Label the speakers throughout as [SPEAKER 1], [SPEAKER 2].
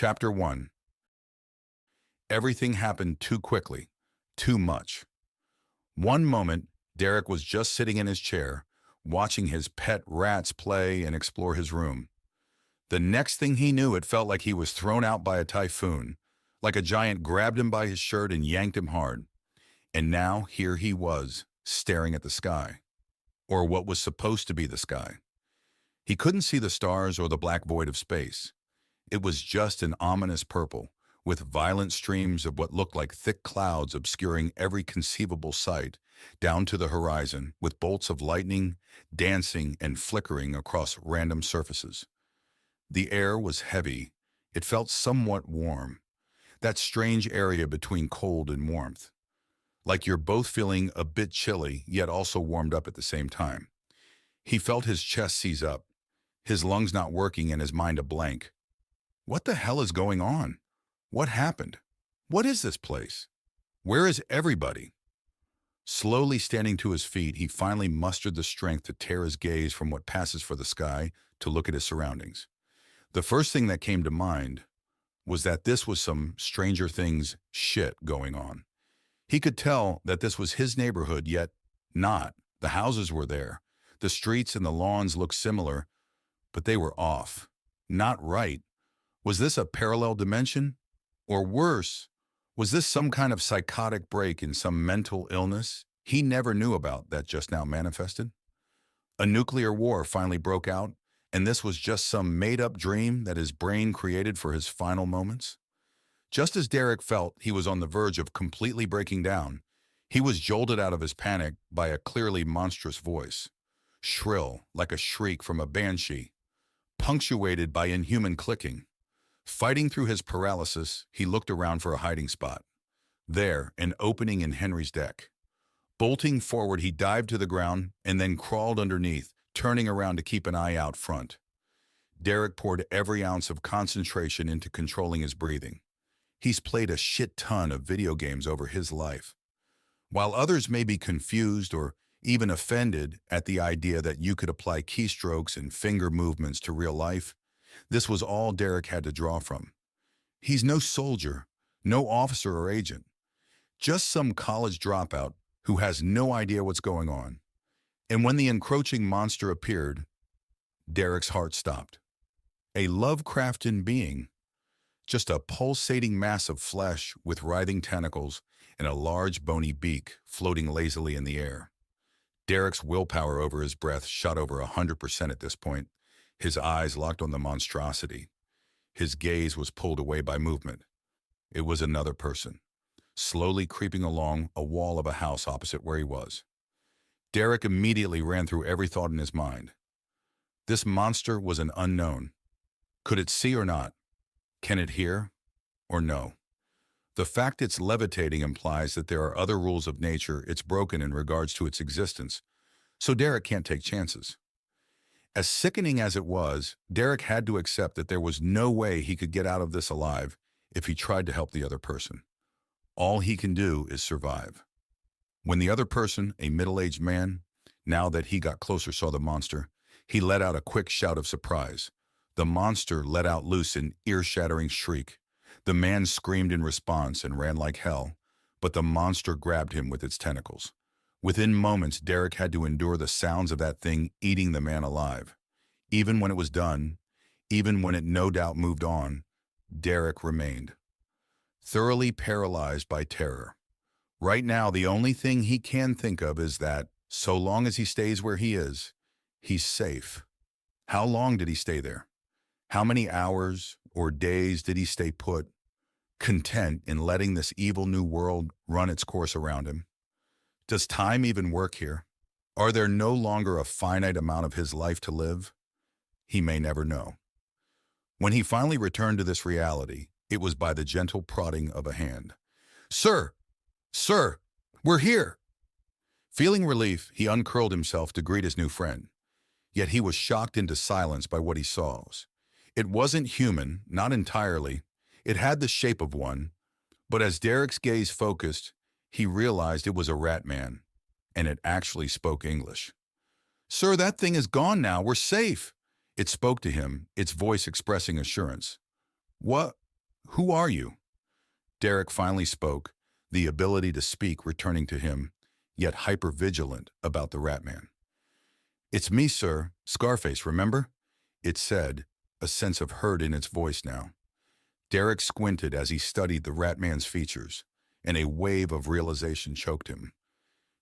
[SPEAKER 1] Chapter 1. Everything happened too quickly, too much. One moment, Derek was just sitting in his chair, watching his pet rats play and explore his room. The next thing he knew, it felt like he was thrown out by a typhoon, like a giant grabbed him by his shirt and yanked him hard. And now here he was, staring at the sky, or what was supposed to be the sky. He couldn't see the stars or the black void of space. It was just an ominous purple, with violent streams of what looked like thick clouds obscuring every conceivable sight, down to the horizon, with bolts of lightning dancing and flickering across random surfaces. The air was heavy. It felt somewhat warm, that strange area between cold and warmth, like you're both feeling a bit chilly, yet also warmed up at the same time. He felt his chest seize up, his lungs not working and his mind a blank. What the hell is going on? What happened? What is this place? Where is everybody? Slowly standing to his feet, he finally mustered the strength to tear his gaze from what passes for the sky to look at his surroundings. The first thing that came to mind was that this was some Stranger Things shit going on. He could tell that this was his neighborhood, yet not. The houses were there. The streets and the lawns looked similar, but they were off. Not right. Was this a parallel dimension? Or worse, was this some kind of psychotic break in some mental illness he never knew about that just now manifested? A nuclear war finally broke out, and this was just some made-up dream that his brain created for his final moments? Just as Derek felt he was on the verge of completely breaking down, he was jolted out of his panic by a clearly monstrous voice, shrill like a shriek from a banshee, punctuated by inhuman clicking. Fighting through his paralysis, he looked around for a hiding spot. There, an opening in Henry's deck. Bolting forward, he dived to the ground and then crawled underneath, turning around to keep an eye out front. Derek poured every ounce of concentration into controlling his breathing. He's played a shit ton of video games over his life. While others may be confused or even offended at the idea that you could apply keystrokes and finger movements to real life, this was all Derek had to draw from. He's no soldier, no officer or agent, just some college dropout who has no idea what's going on. And when the encroaching monster appeared, Derek's heart stopped. A Lovecraftian being, just a pulsating mass of flesh with writhing tentacles and a large bony beak floating lazily in the air. Derek's willpower over his breath shot over 100% at this point, his eyes locked on the monstrosity. His gaze was pulled away by movement. It was another person, slowly creeping along a wall of a house opposite where he was. Derek immediately ran through every thought in his mind. This monster was an unknown. Could it see or not? Can it hear or no? The fact it's levitating implies that there are other rules of nature it's broken in regards to its existence, so Derek can't take chances. As sickening as it was, Derek had to accept that there was no way he could get out of this alive if he tried to help the other person. All he can do is survive. When the other person, a middle-aged man, now that he got closer saw the monster, he let out a quick shout of surprise. The monster let out loose an ear-shattering shriek. The man screamed in response and ran like hell, but the monster grabbed him with its tentacles. Within moments, Derek had to endure the sounds of that thing eating the man alive. Even when it was done, even when it no doubt moved on, Derek remained, thoroughly paralyzed by terror. Right now, the only thing he can think of is that, so long as he stays where he is, he's safe. How long did he stay there? How many hours or days did he stay put, content in letting this evil new world run its course around him? Does time even work here? Are there no longer a finite amount of his life to live? He may never know. When he finally returned to this reality, it was by the gentle prodding of a hand. "Sir! Sir! We're here!" Feeling relief, he uncurled himself to greet his new friend. Yet he was shocked into silence by what he saw. It wasn't human, not entirely. It had the shape of one, but as Derek's gaze focused, he realized it was a rat man, and it actually spoke English. "Sir, that thing is gone now. We're safe." It spoke to him, its voice expressing assurance. What Who are you? Derek finally spoke, the ability to speak returning to him, yet hyper-vigilant about the Ratman. It's me, sir, Scarface, remember? It said, a sense of hurt in its voice now. Derek squinted as he studied the Ratman's features, and a wave of realization choked him.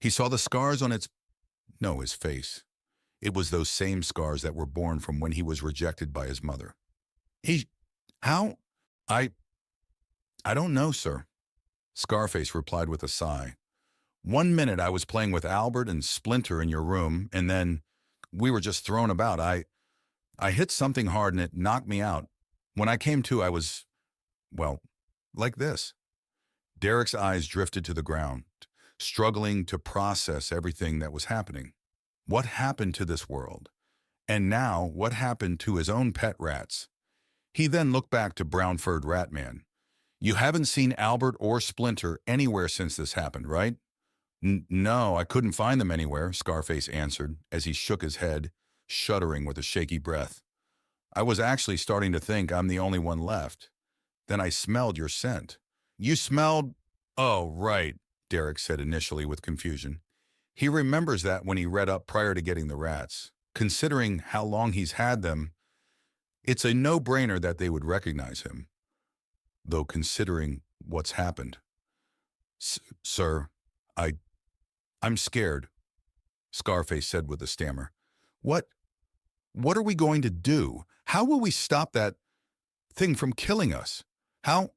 [SPEAKER 1] He saw the scars on his face. It was those same scars that were born from when he was rejected by his mother. How? I don't know, sir. Scarface replied with a sigh. 1 minute I was playing with Albert and Splinter in your room, and then we were just thrown about. I hit something hard and it knocked me out. When I came to, I was, well, like this. Derek's eyes drifted to the ground, struggling to process everything that was happening. What happened to this world? And now, what happened to his own pet rats? He then looked back to Brown-furred Ratman. You haven't seen Albert or Splinter anywhere since this happened, right? No, I couldn't find them anywhere, Scarface answered as he shook his head, shuddering with a shaky breath. I was actually starting to think I'm the only one left. Then I smelled your scent. You smelled? Oh, right, Derek said initially with confusion. He remembers that when he read up prior to getting the rats. Considering how long he's had them, it's a no-brainer that they would recognize him. Though considering what's happened. Sir, I'm scared, Scarface said with a stammer. What are we going to do? How will we stop that thing from killing us? How?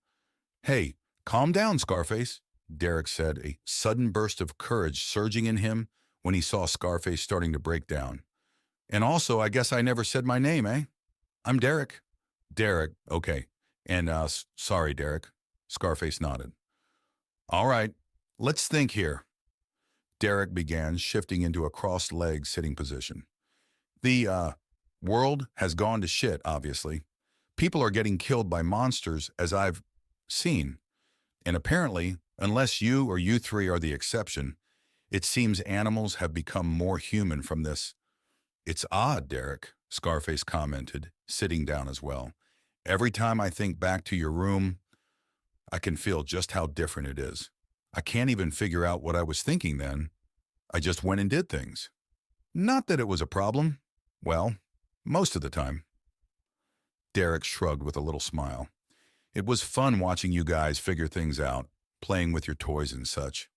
[SPEAKER 1] Hey, calm down, Scarface, Derek said, a sudden burst of courage surging in him when he saw Scarface starting to break down. And also, I guess I never said my name, eh? I'm Derek. Derek, okay. And, sorry, Derek. Scarface nodded. All right, let's think here. Derek began, shifting into a crossed-legged sitting position. The, world has gone to shit, obviously. People are getting killed by monsters, as I've seen. And apparently, unless you or you three are the exception, it seems animals have become more human from this. It's odd, Derek, Scarface commented, sitting down as well. Every time I think back to your room, I can feel just how different it is. I can't even figure out what I was thinking then. I just went and did things. Not that it was a problem. Well, most of the time. Derek shrugged with a little smile. It was fun watching you guys figure things out, playing with your toys and such.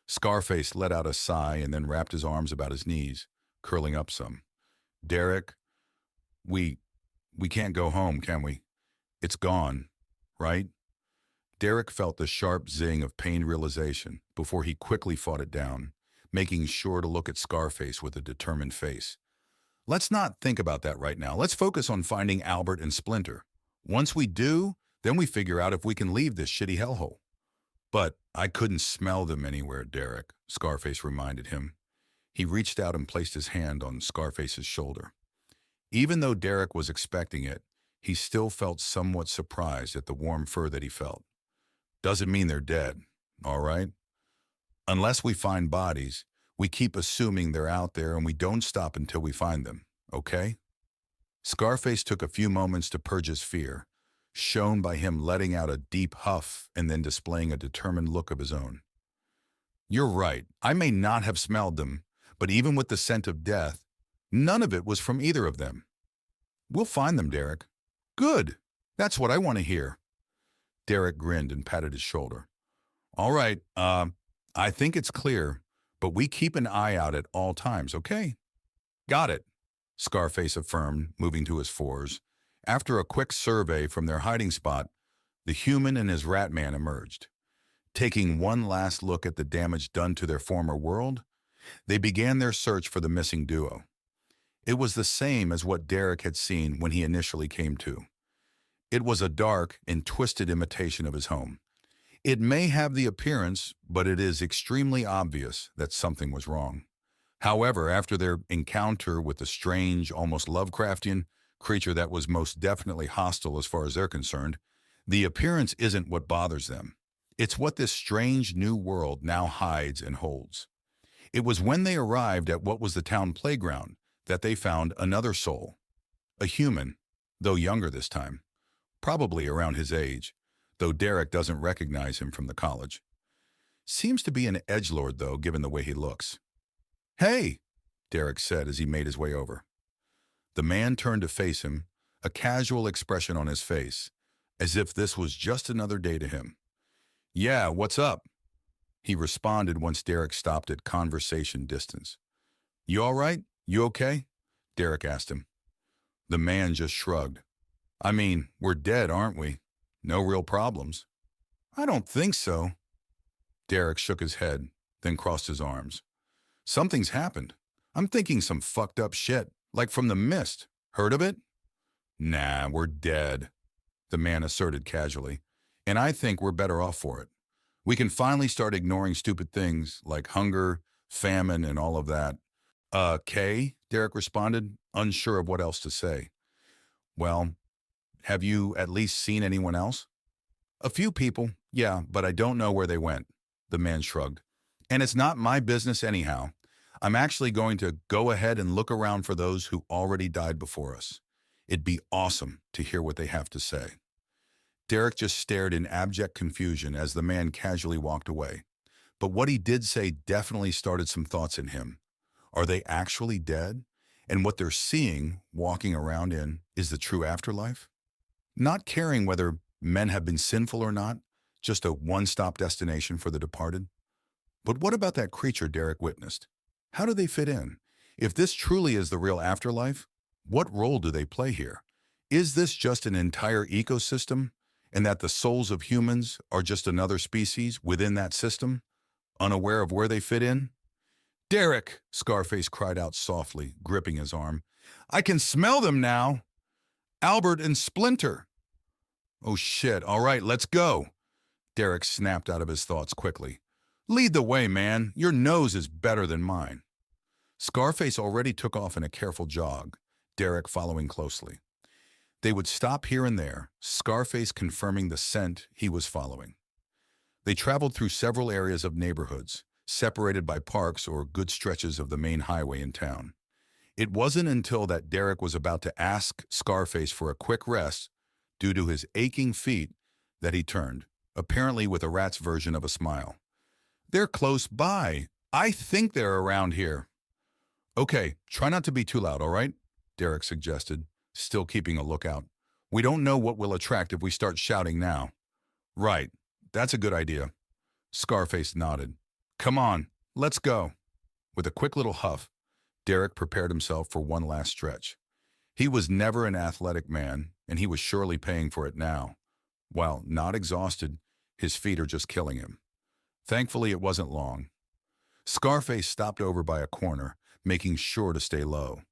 [SPEAKER 1] Scarface let out a sigh and then wrapped his arms about his knees, curling up some. Derek, we can't go home, can we? It's gone, right? Derek felt the sharp zing of pained realization before he quickly fought it down, making sure to look at Scarface with a determined face. Let's not think about that right now. Let's focus on finding Albert and Splinter. Once we do, then we figure out if we can leave this shitty hellhole. But I couldn't smell them anywhere, Derek, Scarface reminded him. He reached out and placed his hand on Scarface's shoulder. Even though Derek was expecting it, he still felt somewhat surprised at the warm fur that he felt. Doesn't mean they're dead, all right? Unless we find bodies, we keep assuming they're out there and we don't stop until we find them, okay? Scarface took a few moments to purge his fear, shown by him letting out a deep huff and then displaying a determined look of his own. You're right, I may not have smelled them, but even with the scent of death, none of it was from either of them. We'll find them, Derek. Good, that's what I want to hear. Derek grinned and patted his shoulder. All right, I think it's clear, but we keep an eye out at all times, okay? Got it, Scarface affirmed, moving to his fours. After a quick survey from their hiding spot, the human and his rat man emerged. Taking one last look at the damage done to their former world, they began their search for the missing duo. It was the same as what Derek had seen when he initially came to. It was a dark and twisted imitation of his home. It may have the appearance, but it is extremely obvious that something was wrong. However, after their encounter with the strange, almost Lovecraftian creature that was most definitely hostile as far as they're concerned, the appearance isn't what bothers them. It's what this strange new world now hides and holds. It was when they arrived at what was the town playground that they found another soul, a human, though younger this time, probably around his age, though Derek doesn't recognize him from the college. Seems to be an edgelord, though, given the way he looks. "Hey," Derek said as he made his way over. The man turned to face him, a casual expression on his face, as if this was just another day to him. "Yeah, what's up?" he responded once Derek stopped at conversation distance. "You all right? You okay?" Derek asked him. The man just shrugged. "I mean, we're dead, aren't we? No real problems." "I don't think so." Derek shook his head, then crossed his arms. "Something's happened. I'm thinking some fucked up shit, like from the mist. Heard of it?" "Nah, we're dead," the man asserted casually, "and I think we're better off for it. We can finally start ignoring stupid things like hunger, famine, and all of that." Kay," Derek responded, unsure of what else to say. "Well, have you at least seen anyone else?" "A few people, yeah, but I don't know where they went," the man shrugged. "And it's not my business anyhow. I'm actually going to go ahead and look around for those who already died before us. It'd be awesome to hear what they have to say." Derek just stared in abject confusion as the man casually walked away. But what he did say definitely started some thoughts in him. Are they actually dead? And what they're seeing, walking around in, is the true afterlife? Not caring whether men have been sinful or not, just a one-stop destination for the departed? But what about that creature Derek witnessed? How do they fit in? If this truly is the real afterlife, what role do they play here? Is this just an entire ecosystem, and that the souls of humans are just another species within that system, unaware of where they fit in? "Derek," Scarface cried out softly, gripping his arm. "I can smell them now! Albert and Splinter!" "Oh shit, all right, let's go!" Derek snapped out of his thoughts quickly. "Lead the way, man. Your nose is better than mine." Scarface already took off in a careful jog, Derek following closely. They would stop here and there, Scarface confirming the scent he was following. They traveled through several areas of neighborhoods, separated by parks or good stretches of the main highway in town. It wasn't until that Derek was about to ask Scarface for a quick rest due to his aching feet that he turned, apparently with a rat's version of a smile. "They're close by. I think they're around here." "Okay, try not to be too loud, all right?" Derek suggested, still keeping a lookout. "We don't know what we'll attract if we start shouting now." "Right, that's a good idea." Scarface nodded. "Come on, let's go." With a quick little huff, Derek prepared himself for one last stretch. He was never an athletic man, and he was surely paying for it now. While not exhausted, his feet are just killing him. Thankfully, it wasn't long. Scarface stopped over by a corner, making sure to stay low.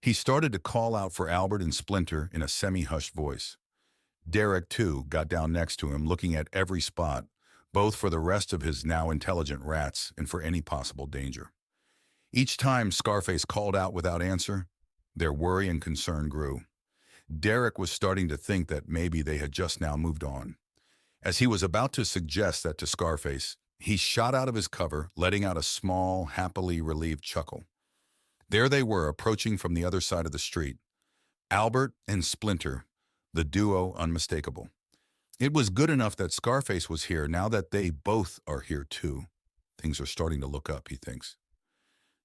[SPEAKER 1] He started to call out for Albert and Splinter in a semi-hushed voice. Derek, too, got down next to him, looking at every spot, both for the rest of his now intelligent rats and for any possible danger. Each time Scarface called out without answer, their worry and concern grew. Derek was starting to think that maybe they had just now moved on. As he was about to suggest that to Scarface, he shot out of his cover, letting out a small, happily relieved chuckle. There they were, approaching from the other side of the street. Albert and Splinter, the duo unmistakable. It was good enough that Scarface was here. Now that they both are here too, things are starting to look up, he thinks.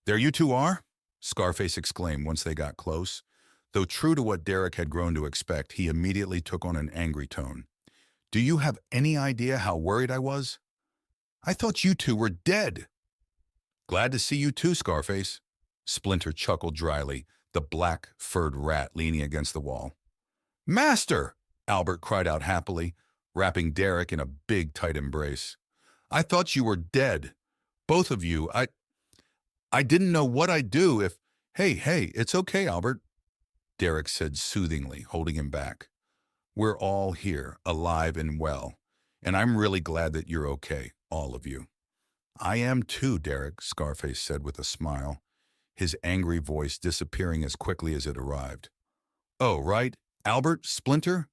[SPEAKER 1] "There you two are?" Scarface exclaimed once they got close. Though true to what Derek had grown to expect, he immediately took on an angry tone. "Do you have any idea how worried I was? I thought you two were dead." "Glad to see you too, Scarface." Splinter chuckled dryly, the black, furred rat leaning against the wall. "Master!" Albert cried out happily, wrapping Derek in a big, tight embrace. "I thought you were dead. Both of you. I didn't know what I'd do if—" Hey, it's okay, Albert," Derek said soothingly, holding him back. "We're all here, alive and well, and I'm really glad that you're okay, all of you." "I am too, Derek," Scarface said with a smile, his angry voice disappearing as quickly as it arrived. "Oh, right, Albert, Splinter?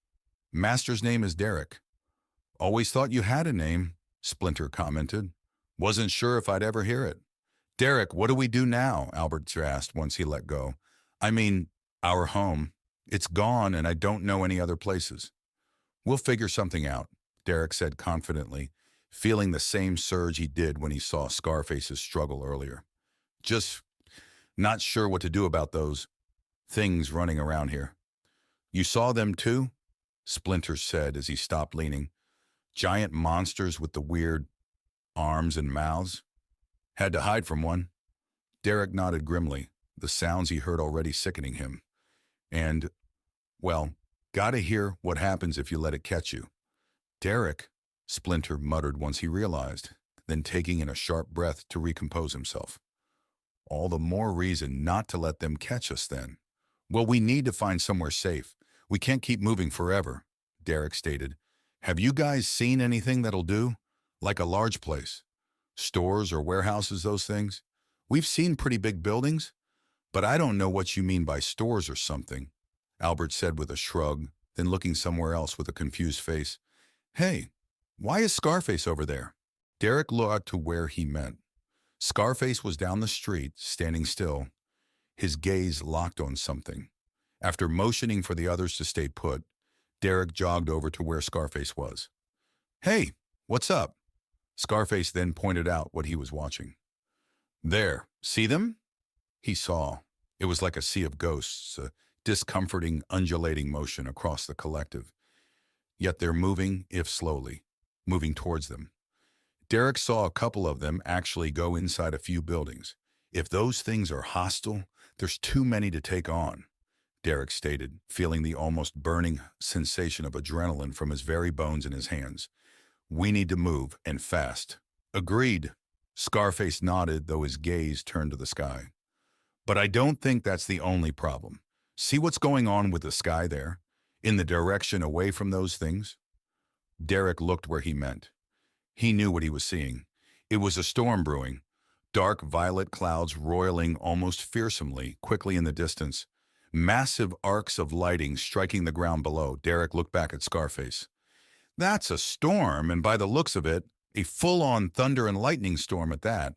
[SPEAKER 1] Master's name is Derek." "Always thought you had a name," Splinter commented. "Wasn't sure if I'd ever hear it." "Derek, what do we do now?" Albert asked once he let go. "I mean, our home. It's gone and I don't know any other places." "We'll figure something out. Derek said confidently, feeling the same surge he did when he saw Scarface's struggle earlier. Just not sure what to do about those things running around here. You saw them too? Splinter said as he stopped leaning. Giant monsters with the weird arms and mouths? Had to hide from one. Derek nodded grimly, the sounds he heard already sickening him. And, well, gotta hear what happens if you let it catch you. Derek, Splinter muttered once he realized, then taking in a sharp breath to recompose himself. All the more reason not to let them catch us then. Well, we need to find somewhere safe. We can't keep moving forever, Derek stated. Have you guys seen anything that'll do? Like a large place? Stores or warehouses, those things? We've seen pretty big buildings, but I don't know what you mean by stores or something, Albert said with a shrug, then looking somewhere else with a confused face. Hey, why is Scarface over there? Derek looked to where he meant. Scarface was down the street, standing still, his gaze locked on something. After motioning for the others to stay put, Derek jogged over to where Scarface was. Hey, what's up? Scarface then pointed out what he was watching. There, see them? He saw. It was like a sea of ghosts, a discomforting, undulating motion across the collective. Yet they're moving, if slowly, moving towards them. Derek saw a couple of them actually go inside a few buildings. If those things are hostile, there's too many to take on, Derek stated, feeling the almost burning sensation of adrenaline from his very bones in his hands. We need to move, and fast. Agreed. Scarface nodded, though his gaze turned to the sky. But I don't think that's the only problem. See what's going on with the sky there? In the direction away from those things? Derek looked where he meant. He knew what he was seeing. It was a storm brewing, dark violet clouds roiling almost fearsomely, quickly in the distance. Massive arcs of lighting striking the ground below. Derek looked back at Scarface. That's a storm, and by the looks of it, a full-on thunder and lightning storm at that.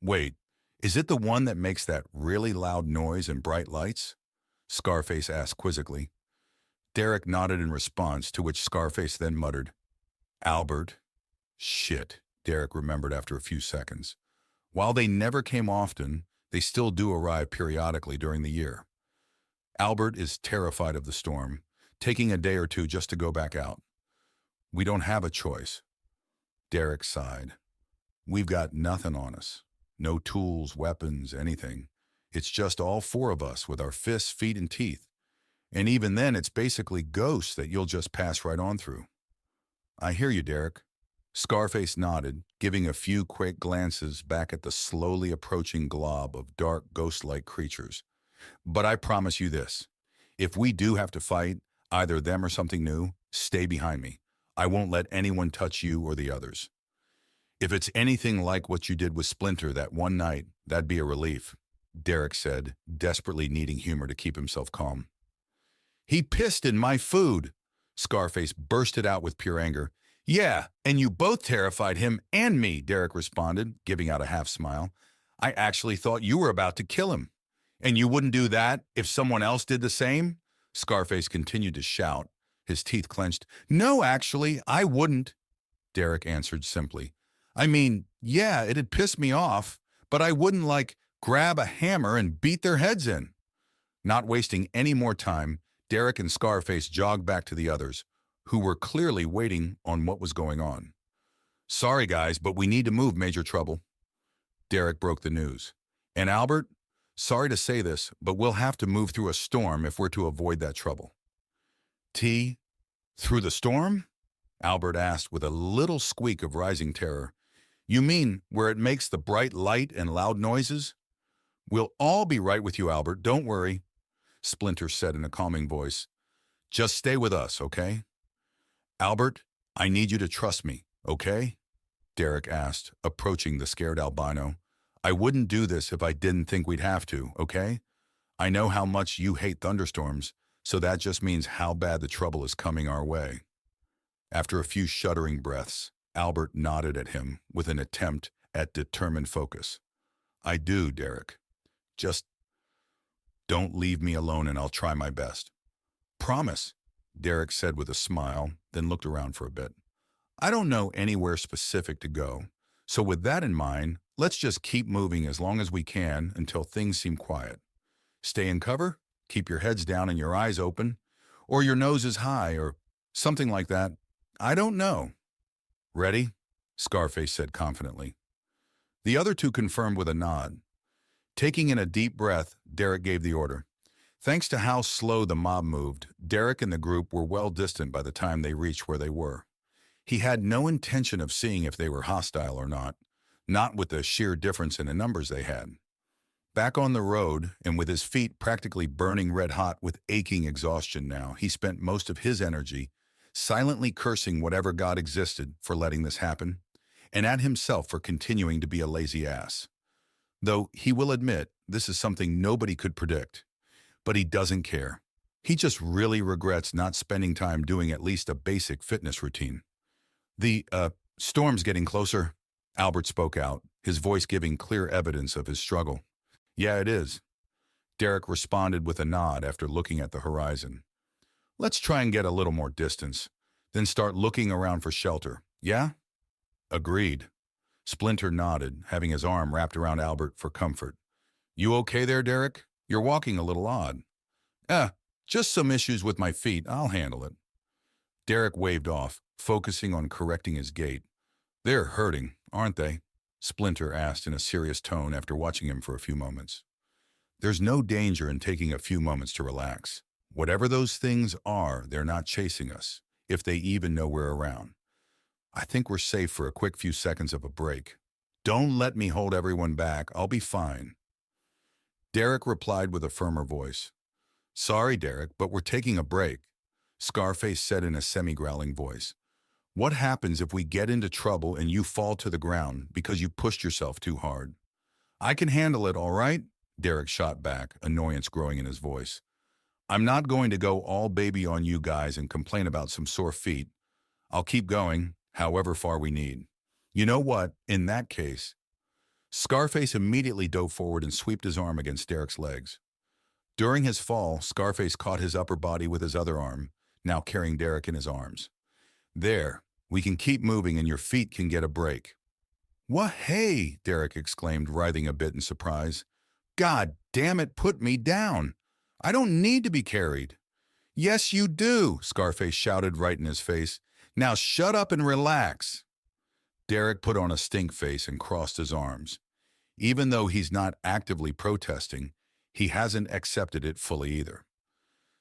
[SPEAKER 1] Wait, is it the one that makes that really loud noise and bright lights? Scarface asked quizzically. Derek nodded in response, to which Scarface then muttered, Albert. Shit, Derek remembered after a few seconds. While they never came often, they still do arrive periodically during the year. Albert is terrified of the storm, taking a day or two just to go back out. We don't have a choice. Derek sighed. We've got nothing on us. No tools, weapons, anything. It's just all four of us with our fists, feet, and teeth. And even then, it's basically ghosts that you'll just pass right on through. I hear you, Derek. Scarface nodded, giving a few quick glances back at the slowly approaching glob of dark, ghost-like creatures. But I promise you this. If we do have to fight, either them or something new, stay behind me. I won't let anyone touch you or the others. If it's anything like what you did with Splinter that one night, that'd be a relief, Derek said, desperately needing humor to keep himself calm. He pissed in my food, Scarface bursted out with pure anger. Yeah, and you both terrified him and me, Derek responded, giving out a half smile. I actually thought you were about to kill him. And you wouldn't do that if someone else did the same? Scarface continued to shout, his teeth clenched. No, actually, I wouldn't, Derek answered simply. I mean, yeah, it'd piss me off, but I wouldn't, grab a hammer and beat their heads in. Not wasting any more time, Derek and Scarface jogged back to the others, who were clearly waiting on what was going on. Sorry, guys, but we need to move, Major Trouble. Derek broke the news. And Albert, sorry to say this, but we'll have to move through a storm if we're to avoid that trouble. T, through the storm? Albert asked with a little squeak of rising terror. You mean where it makes the bright light and loud noises? We'll all be right with you, Albert, don't worry, Splinter said in a calming voice. Just stay with us, okay? Albert, I need you to trust me, okay? Derek asked, approaching the scared albino. I wouldn't do this if I didn't think we'd have to, okay? I know how much you hate thunderstorms, so that just means how bad the trouble is coming our way. After a few shuddering breaths, Albert nodded at him with an attempt at determined focus. I do, Derek. Just don't leave me alone and I'll try my best. Promise, Derek said with a smile, then looked around for a bit. I don't know anywhere specific to go. So with that in mind, let's just keep moving as long as we can until things seem quiet. Stay in cover, keep your heads down and your eyes open, or your nose is high, or something like that. I don't know. Ready? Scarface said confidently. The other two confirmed with a nod. Taking in a deep breath, Derek gave the order. Thanks to how slow the mob moved, Derek and the group were well distant by the time they reached where they were. He had no intention of seeing if they were hostile or not with the sheer difference in the numbers they had. Back on the road, and with his feet practically burning red-hot with aching exhaustion now, he spent most of his energy silently cursing whatever god existed for letting this happen, and at himself for continuing to be a lazy ass. Though he will admit this is something nobody could predict. But he doesn't care. He just really regrets not spending time doing at least a basic fitness routine. The storm's getting closer, Albert spoke out, his voice giving clear evidence of his struggle. Yeah, it is. Derek responded with a nod after looking at the horizon. Let's try and get a little more distance, then start looking around for shelter. Yeah? Agreed. Splinter nodded, having his arm wrapped around Albert for comfort. You okay there, Derek? You're walking a little odd. Just some issues with my feet. I'll handle it. Derek waved off, focusing on correcting his gait. They're hurting, aren't they? Splinter asked in a serious tone after watching him for a few moments. There's no danger in taking a few moments to relax. Whatever those things are, they're not chasing us, if they even know we're around. I think we're safe for a quick few seconds of a break. Don't let me hold everyone back. I'll be fine. Derek replied with a firmer voice. Sorry, Derek, but we're taking a break, Scarface said in a semi-growling voice. What happens if we get into trouble and you fall to the ground because you pushed yourself too hard? I can handle it, all right? Derek shot back, annoyance growing in his voice. I'm not going to go all baby on you guys and complain about some sore feet. I'll keep going, however far we need. You know what? In that case, Scarface immediately dove forward and swept his arm against Derek's legs. During his fall, Scarface caught his upper body with his other arm, now carrying Derek in his arms. There, we can keep moving and your feet can get a break. What? Hey, Derek exclaimed, writhing a bit in surprise. God damn it, put me down. I don't need to be carried. Yes, you do, Scarface shouted right in his face. Now shut up and relax. Derek put on a stink face and crossed his arms. Even though he's not actively protesting, he hasn't accepted it fully either.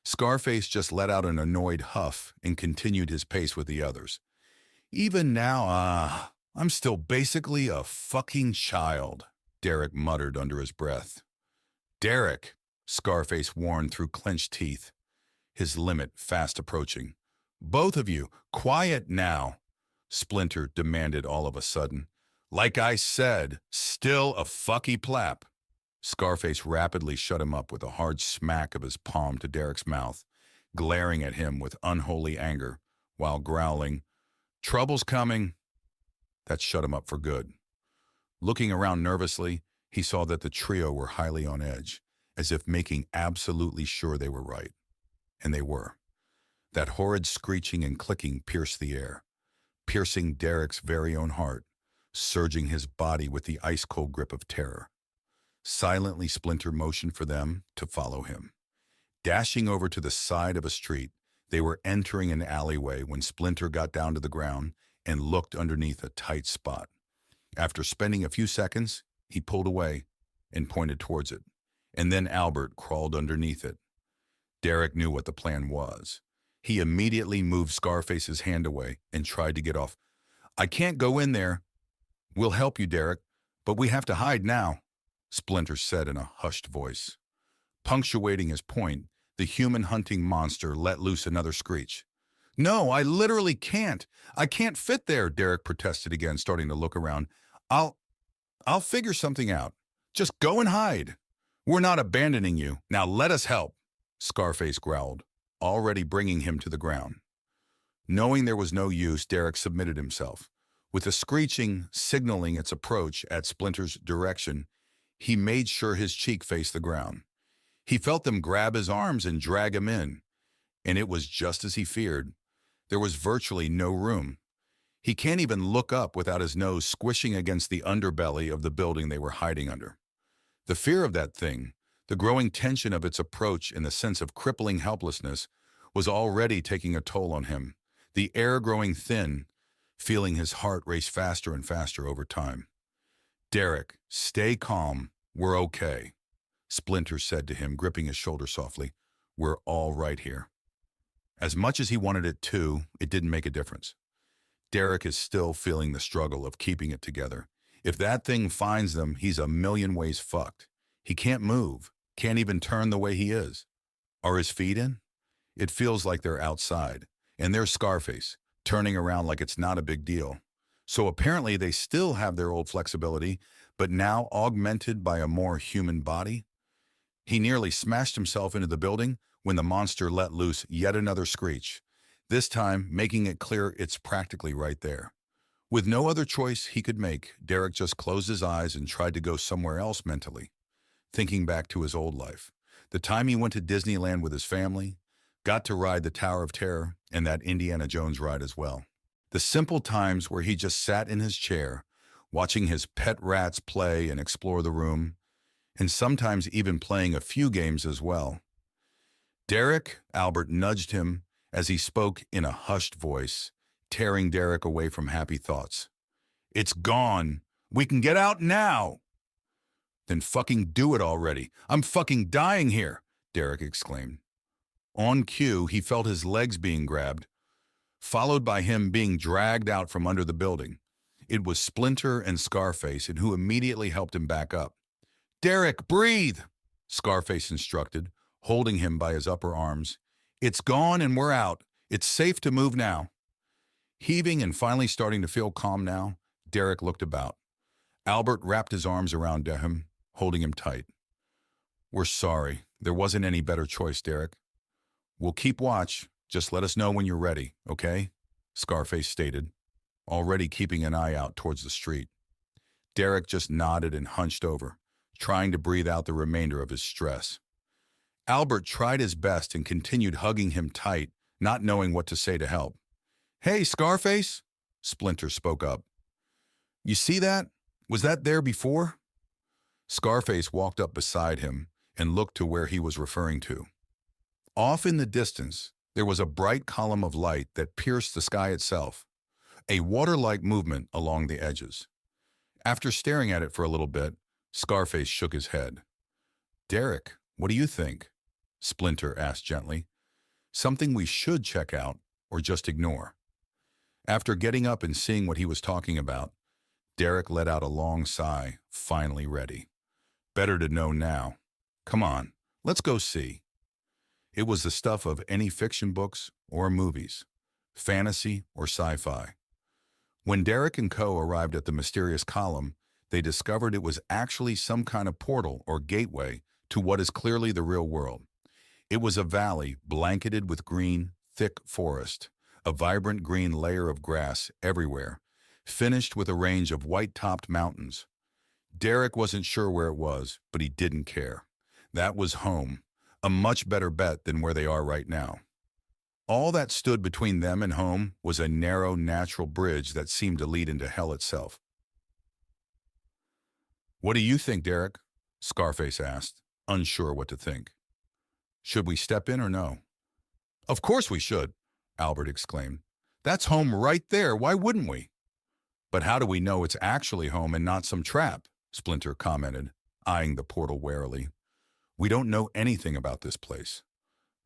[SPEAKER 1] Scarface just let out an annoyed huff and continued his pace with the others. Even now, I'm still basically a fucking child, Derek muttered under his breath. Derek, Scarface warned through clenched teeth, his limit fast approaching. Both of you, quiet now, Splinter demanded all of a sudden. Like I said, still a fucky plap. Scarface rapidly shut him up with a hard smack of his palm to Derek's mouth, glaring at him with unholy anger, while growling, Trouble's coming. That shut him up for good. Looking around nervously, he saw that the trio were highly on edge, as if making absolutely sure they were right. And they were. That horrid screeching and clicking pierced the air, piercing Derek's very own heart, surging his body with the ice-cold grip of terror. Silently, Splinter motioned for them to follow him. Dashing over to the side of a street, they were entering an alleyway when Splinter got down to the ground and looked underneath a tight spot. After spending a few seconds, he pulled away and pointed towards it, and then Albert crawled underneath it. Derek knew what the plan was. He immediately moved Scarface's hand away and tried to get off. I can't go in there. We'll help you, Derek, but we have to hide now, Splinter said in a hushed voice. Punctuating his point, the human-hunting monster let loose another screech. No, I literally can't. I can't fit there, Derek protested again, starting to look around. I'll figure something out. Just go and hide. We're not abandoning you. Now let us help, Scarface growled, already bringing him to the ground. Knowing there was no use, Derek submitted himself. With the screeching signaling its approach at Splinter's direction, he made sure his cheek faced the ground. He felt them grab his arms and drag him in, and it was just as he feared. There was virtually no room. He can't even look up without his nose squishing against the underbelly of the building they were hiding under. The fear of that thing, the growing tension of its approach and the sense of crippling helplessness was already taking a toll on him, the air growing thin, feeling his heart race faster and faster over time. "Derek, stay calm. We're okay," Splinter said to him, gripping his shoulder softly. "We're all right here." As much as he wanted it to, it didn't make a difference. Derek is still feeling the struggle of keeping it together. If that thing finds them, he's a million ways fucked. He can't move, can't even turn the way he is. Are his feet in? It feels like they're outside, and there's Scarface, turning around like it's not a big deal. So apparently they still have their old flexibility, but now augmented by a more human body. He nearly smashed himself into the building when the monster let loose yet another screech, this time making it clear it's practically right there. With no other choice he could make, Derek just closed his eyes and tried to go somewhere else mentally, thinking back to his old life. The time he went to Disneyland with his family, got to ride the Tower of Terror and that Indiana Jones ride as well. The simple times where he just sat in his chair, watching his pet rats play and explore the room, and sometimes even playing a few games as well. "Derek," Albert nudged him as he spoke in a hushed voice, tearing Derek away from happy thoughts. "It's gone. We can get out now." "Then fucking do it already. I'm fucking dying here," Derek exclaimed. On cue, he felt his legs being grabbed, followed by him being dragged out from under the building. It was Splinter and Scarface, and who immediately helped him back up. "Derek, breathe," Scarface instructed, holding him by his upper arms. "It's gone and we're out. It's safe to move now." Heaving and finally starting to feel calm now, Derek looked about. Albert wrapped his arms around him, holding him tight. "We're sorry. There wasn't any better choice, Derek. We'll keep watch. Just let us know when you're ready, okay?" Scarface stated, already keeping an eye out towards the street. Derek just nodded and hunched over, trying to breathe out the remainder of his stress. Albert tried his best and continued hugging him tight, not knowing what to say to help. "Hey, Scarface," Splinter spoke up. "You see that? Was that there before?" Scarface walked up beside him and looked to where he was referring to. Off in the distance, there was a bright column of light that pierced the sky itself, a water-like movement along the edges. After staring at it for a little bit, Scarface shook his head. "Derek, what do you think?" Splinter asked gently. "Something we should check out or just ignore?" After getting up and seeing what he was talking about, Derek let out a long sigh, finally ready. Better to know now. Come on, let's go see. It was the stuff of any fiction books or movies, fantasy or sci-fi. When Derek and Co. arrived at the mysterious column, they discovered it was actually some kind of portal or gateway to what is clearly the real world. It was a valley blanketed with green, thick forest, a vibrant green layer of grass everywhere, finished with a range of white-topped mountains. Derek wasn't sure where it was, but he didn't care. That was home, a much better bet than where they are right now. All that stood between them and home was a narrow, natural bridge that seemed to lead into hell itself. "What do you think, Derek?" Scarface asked, unsure what to think. "Should we step in or no?" "Of course we should," Albert exclaimed. "That's home right there. Why wouldn't we?" "But how do we know it's actually home and not some trap?" Splinter commented, eyeing the portal warily. "We don't know anything about this place."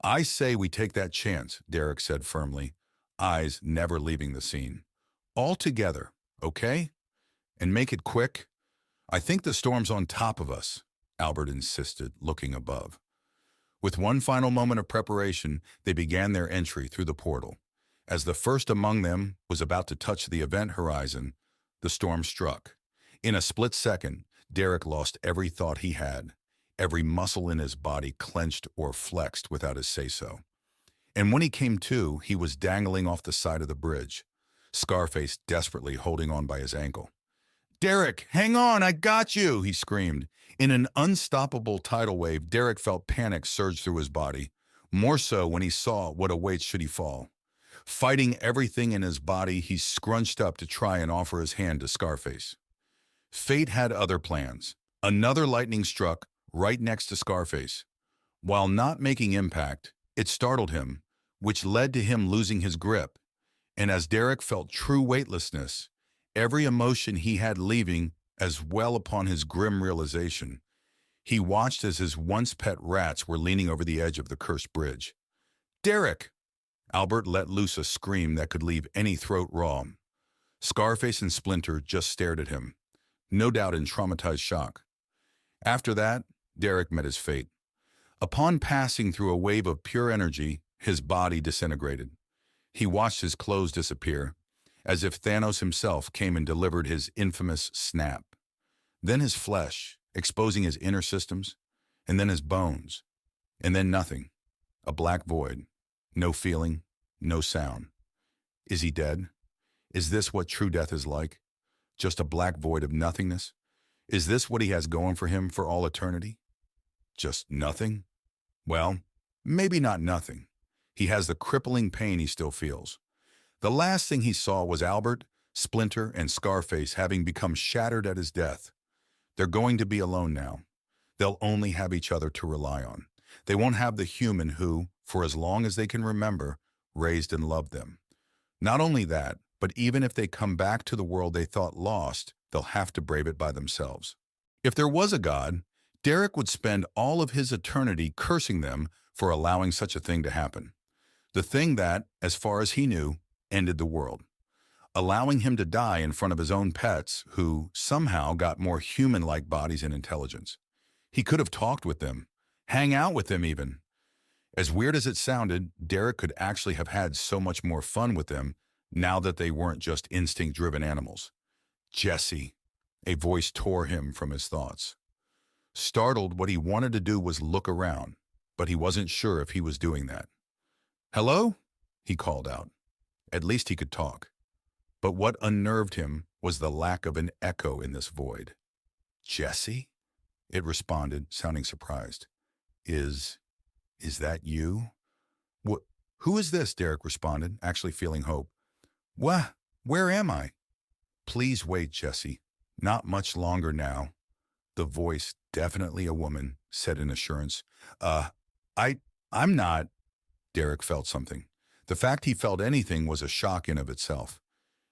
[SPEAKER 1] "I say we take that chance," Derek said firmly, eyes never leaving the scene. "All together, okay? And make it quick." "I think the storm's on top of us," Albert insisted, looking above. With one final moment of preparation, they began their entry through the portal. As the first among them was about to touch the event horizon, the storm struck. In a split second, Derek lost every thought he had. Every muscle in his body clenched or flexed without his say-so. And when he came to, he was dangling off the side of the bridge, Scarface desperately holding on by his ankle. "Derek, hang on, I got you!" he screamed. In an unstoppable tidal wave, Derek felt panic surge through his body, more so when he saw what awaits should he fall. Fighting everything in his body, he scrunched up to try and offer his hand to Scarface. Fate had other plans. Another lightning struck right next to Scarface. While not making impact, it startled him, which led to him losing his grip. And as Derek felt true weightlessness, every emotion he had leaving as well upon his grim realization, he watched as his once pet rats were leaning over the edge of the cursed bridge. "Derek!" Albert let loose a scream that could leave any throat raw. Scarface and Splinter just stared at him, no doubt in traumatized shock. After that, Derek met his fate. Upon passing through a wave of pure energy, his body disintegrated. He watched his clothes disappear, as if Thanos himself came and delivered his infamous snap. Then his flesh, exposing his inner systems, and then his bones, and then nothing. A black void. No feeling, no sound. Is he dead? Is this what true death is like? Just a black void of nothingness? Is this what he has going for him for all eternity? Just nothing? Well, maybe not nothing. He has the crippling pain he still feels. The last thing he saw was Albert, Splinter, and Scarface having become shattered at his death. They're going to be alone now. They'll only have each other to rely on. They won't have the human who, for as long as they can remember, raised and loved them. Not only that, but even if they come back to the world they thought lost, they'll have to brave it by themselves. If there was a God, Derek would spend all of his eternity cursing them for allowing such a thing to happen. The thing that, as far as he knew, ended the world. Allowing him to die in front of his own pets, who somehow got more human-like bodies and intelligence. He could have talked with them, hang out with them even. As weird as it sounded, Derek could actually have had so much more fun with them now that they weren't just instinct-driven animals. Jesse, a voice tore him from his thoughts. Startled, what he wanted to do was look around, but he wasn't sure if he was doing that. "Hello?" he called out. At least he could talk. But what unnerved him was the lack of an echo in this void. "Jesse?" it responded, sounding surprised. Is that you?" Who is this?" Derek responded, actually feeling hope. Where am I?" "Please wait, Jesse. Not much longer now." The voice, definitely a woman, said in assurance. I'm not." Derek felt something. The fact he felt anything was a shock in of itself.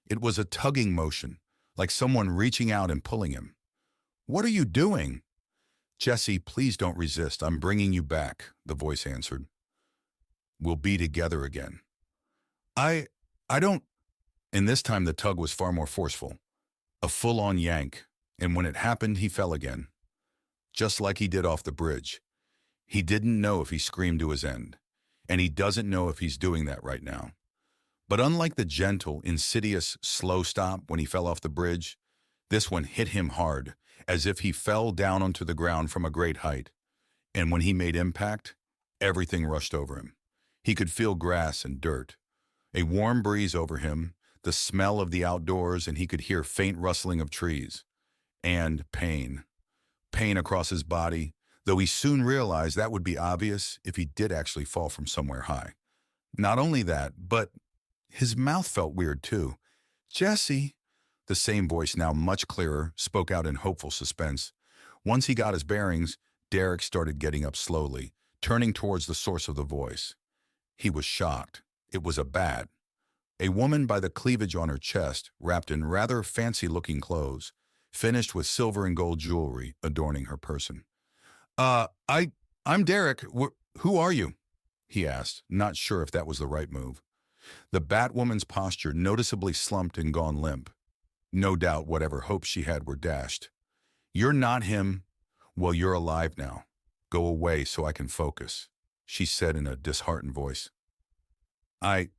[SPEAKER 1] It was a tugging motion, like someone reaching out and pulling him. "What are you doing?" "Jesse, please don't resist. I'm bringing you back," the voice answered. "We'll be together again." I don't..." And this time the tug was far more forceful. A full-on yank, and when it happened, he fell again. Just like he did off the bridge. He didn't know if he screamed to his end, and he doesn't know if he's doing that right now. But unlike the gentle, insidious, slow stop when he fell off the bridge, this one hit him hard, as if he fell down onto the ground from a great height. And when he made impact, everything rushed over him. He could feel grass and dirt, a warm breeze over him, the smell of the outdoors, and he could hear faint rustling of trees. And pain. Pain across his body, though he soon realized that would be obvious if he did actually fall from somewhere high. Not only that, but his mouth felt weird too. "Jesse," the same voice, now much clearer, spoke out in hopeful suspense. Once he got his bearings, Derek started getting up slowly, turning towards the source of the voice. He was shocked. It was a bat. A woman by the cleavage on her chest, wrapped in rather fancy-looking clothes, finished with silver and gold jewelry adorning her person. I'm Derek. Who are you?" he asked, not sure if that was the right move. The Batwoman's posture noticeably slumped and gone limp. No doubt whatever hopes she had were dashed. "You're not him. Well, you're alive now. Go away so I can focus," she said in a disheartened voice. I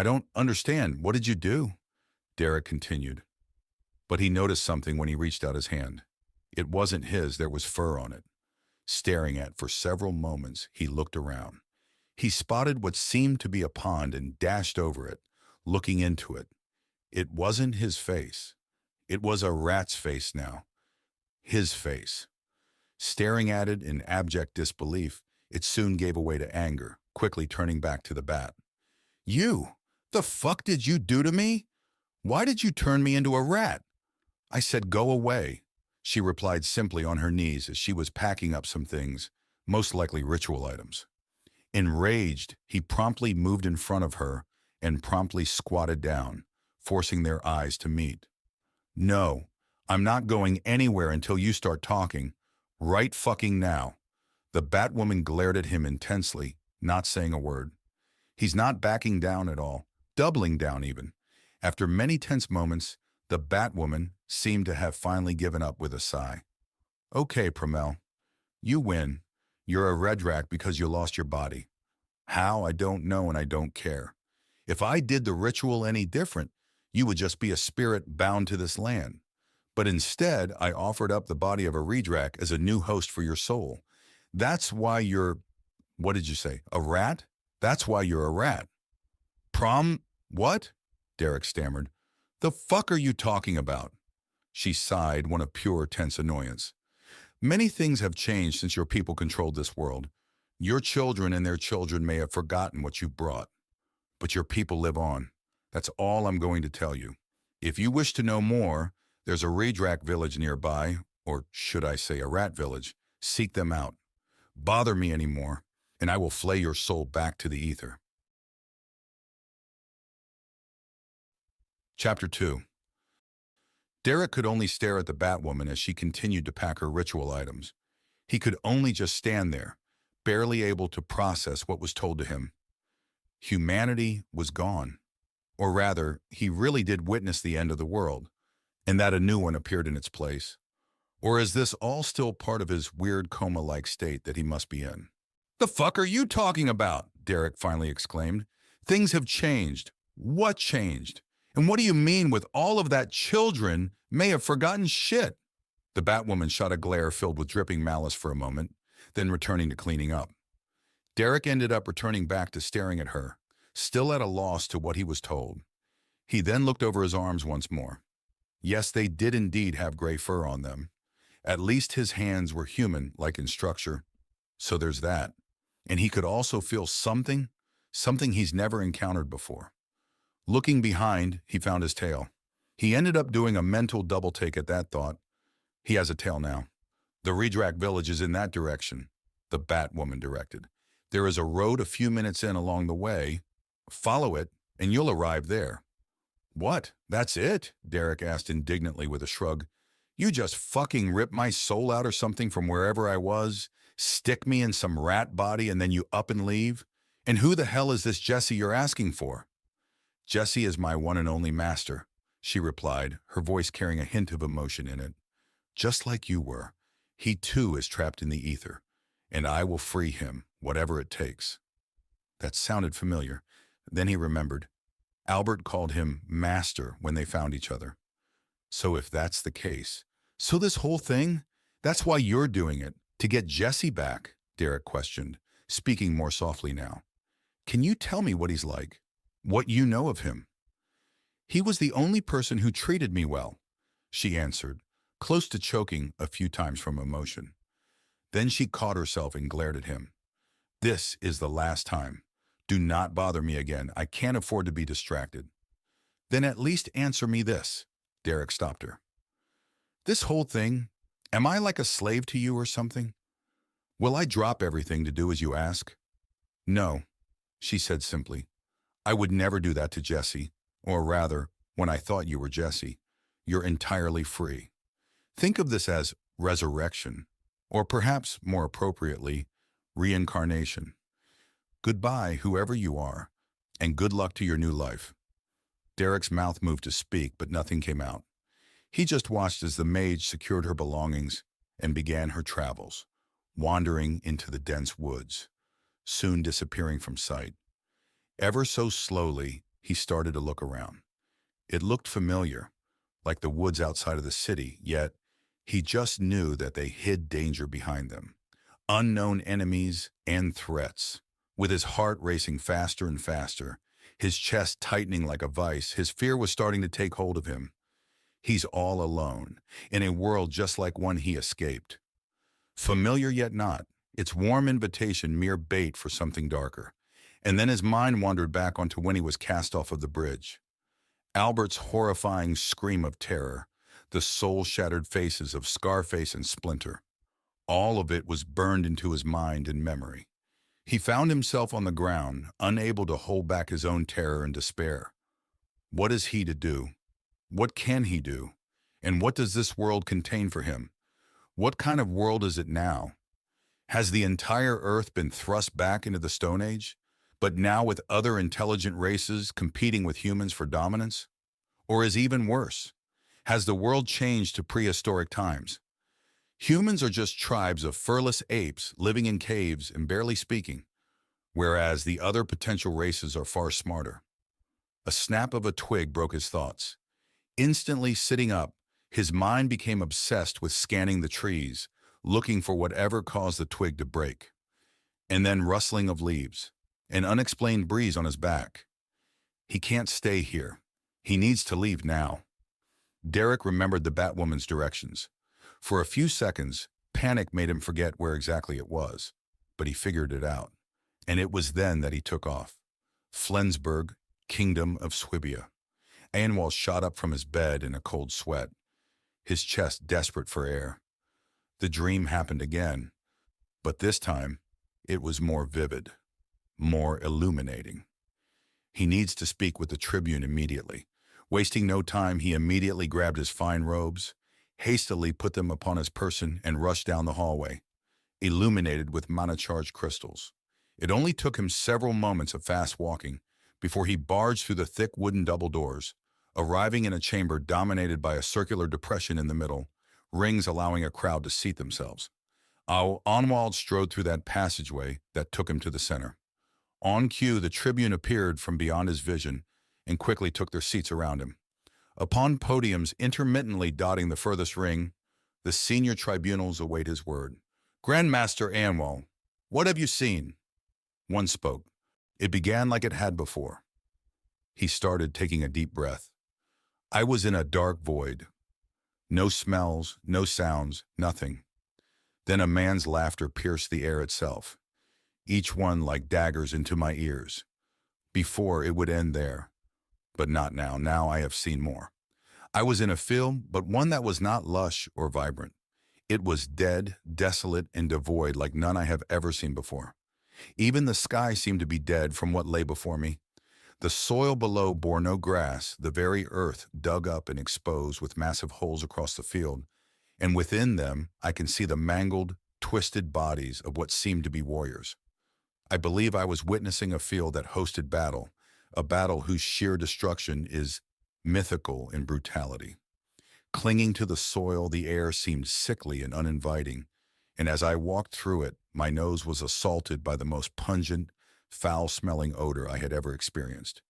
[SPEAKER 1] don't understand. What did you do?" Derek continued. But he noticed something when he reached out his hand. It wasn't his, there was fur on it. Staring at for several moments, he looked around. He spotted what seemed to be a pond and dashed over it, looking into it. It wasn't his face. It was a rat's face now. His face. Staring at it in abject disbelief, it soon gave away to anger, quickly turning back to the bat. "You! the fuck did you do to me? Why did you turn me into a rat?" I said, "Go away," she replied simply on her knees as she was packing up some things, most likely ritual items. Enraged, he promptly moved in front of her and promptly squatted down, forcing their eyes to meet. "No, I'm not going anywhere until you start talking. Right fucking now." The Batwoman glared at him intensely, not saying a word. He's not backing down at all, doubling down even. After many tense moments, the Batwoman seemed to have finally given up with a sigh. "Okay, Pramel, you win. You're a Redrak because you lost your body. How, I don't know and I don't care. If I did the ritual any different, you would just be a spirit bound to this land. But instead, I offered up the body of a Redrak as a new host for your soul. That's why you're, what did you say, a rat? That's why you're a rat." What? Derek stammered. "The fuck are you talking about?" She sighed, one of pure, tense annoyance. "Many things have changed since your people controlled this world. Your children and their children may have forgotten what you brought. But your people live on. That's all I'm going to tell you. If you wish to know more, there's a Redrak village nearby, or should I say a rat village. Seek them out. Bother me anymore, and I will flay your soul back to the ether." Chapter 2. Derek could only stare at the Batwoman as she continued to pack her ritual items. He could only just stand there, barely able to process what was told to him. Humanity was gone. Or rather, he really did witness the end of the world, and that a new one appeared in its place. Or is this all still part of his weird coma-like state that he must be in? "The fuck are you talking about?" Derek finally exclaimed. "Things have changed." "What changed? And what do you mean with all of that children may have forgotten shit?" The Batwoman shot a glare filled with dripping malice for a moment, then returning to cleaning up. Derek ended up returning back to staring at her, still at a loss to what he was told. He then looked over his arms once more. Yes, they did indeed have gray fur on them. At least his hands were human-like in structure, so there's that. And he could also feel something he's never encountered before. Looking behind, he found his tail. He ended up doing a mental double-take at that thought. He has a tail now. "The Redrak village is in that direction," the Batwoman directed. "There is a road a few minutes in along the way. Follow it, and you'll arrive there." "What? That's it?" Derek asked indignantly with a shrug. "You just fucking rip my soul out or something from wherever I was, stick me in some rat body, and then you up and leave? And who the hell is this Jesse you're asking for?" "Jesse is my one and only master," she replied, her voice carrying a hint of emotion in it. "Just like you were. He too is trapped in the ether, and I will free him, whatever it takes." That sounded familiar. Then he remembered. Albert called him Master when they found each other. So if that's the case, so this whole thing, that's why you're doing it, to get Jesse back? Derek questioned, speaking more softly now. "Can you tell me what he's like? What you know of him?" "He was the only person who treated me well," she answered, close to choking a few times from emotion. Then she caught herself and glared at him. "This is the last time. Do not bother me again. I can't afford to be distracted." "Then at least answer me this." Derek stopped her. "This whole thing, am I like a slave to you or something? Will I drop everything to do as you ask?" "No," she said simply. "I would never do that to Jesse, or rather, when I thought you were Jesse. You're entirely free. Think of this as resurrection, or perhaps more appropriately, reincarnation. Goodbye, whoever you are, and good luck to your new life." Derek's mouth moved to speak, but nothing came out. He just watched as the mage secured her belongings and began her travels, wandering into the dense woods, soon disappearing from sight. Ever so slowly, he started to look around. It looked familiar, like the woods outside of the city, yet he just knew that they hid danger behind them. Unknown enemies and threats. With his heart racing faster and faster, his chest tightening like a vice, his fear was starting to take hold of him. He's all alone, in a world just like one he escaped. Familiar yet not, its warm invitation mere bait for something darker. And then his mind wandered back onto when he was cast off of the bridge. Albert's horrifying scream of terror, the soul-shattered faces of Scarface and Splinter. All of it was burned into his mind and memory. He found himself on the ground, unable to hold back his own terror and despair. What is he to do? What can he do? And what does this world contain for him? What kind of world is it now? Has the entire Earth been thrust back into the Stone Age, but now with other intelligent races competing with humans for dominance? Or is even worse, has the world changed to prehistoric times? Humans are just tribes of furless apes living in caves and barely speaking, whereas the other potential races are far smarter. A snap of a twig broke his thoughts. Instantly sitting up, his mind became obsessed with scanning the trees, looking for whatever caused the twig to break. And then rustling of leaves, an unexplained breeze on his back. He can't stay here. He needs to leave now. Derek remembered the Batwoman's directions. For a few seconds, panic made him forget where exactly it was, but he figured it out. And it was then that he took off. Flensburg, Kingdom of Swibia. Aenwald shot up from his bed in a cold sweat, his chest desperate for air. The dream happened again, but this time it was more vivid, more illuminating. He needs to speak with the Tribune immediately. Wasting no time, he immediately grabbed his fine robes, hastily put them upon his person, and rushed down the hallway, illuminated with mana-charged crystals. It only took him several moments of fast walking before he barged through the thick wooden double doors, arriving in a chamber dominated by a circular depression in the middle, rings allowing a crowd to seat themselves. Aenwald strode through that passageway that took him to the center. On cue, the Tribune appeared from beyond his vision and quickly took their seats around him. Upon podiums intermittently dotting the furthest ring, the senior tribunals await his word. Grandmaster Aenwald, what have you seen? One spoke. It began like it had before. He started, taking a deep breath. I was in a dark void. No smells, no sounds, nothing. Then a man's laughter pierced the air itself, each one like daggers into my ears. Before, it would end there. But not now. Now I have seen more. I was in a field, but one that was not lush or vibrant. It was dead, desolate, and devoid like none I have ever seen before. Even the sky seemed to be dead from what lay before me. The soil below bore no grass, the very earth dug up and exposed with massive holes across the field, and within them I can see the mangled, twisted bodies of what seemed to be warriors. I believe I was witnessing a field that hosted battle, a battle whose sheer destruction is mythical in brutality. Clinging to the soil, the air seemed sickly and uninviting, and as I walked through it, my nose was assaulted by the most pungent, foul-smelling odor I had ever experienced.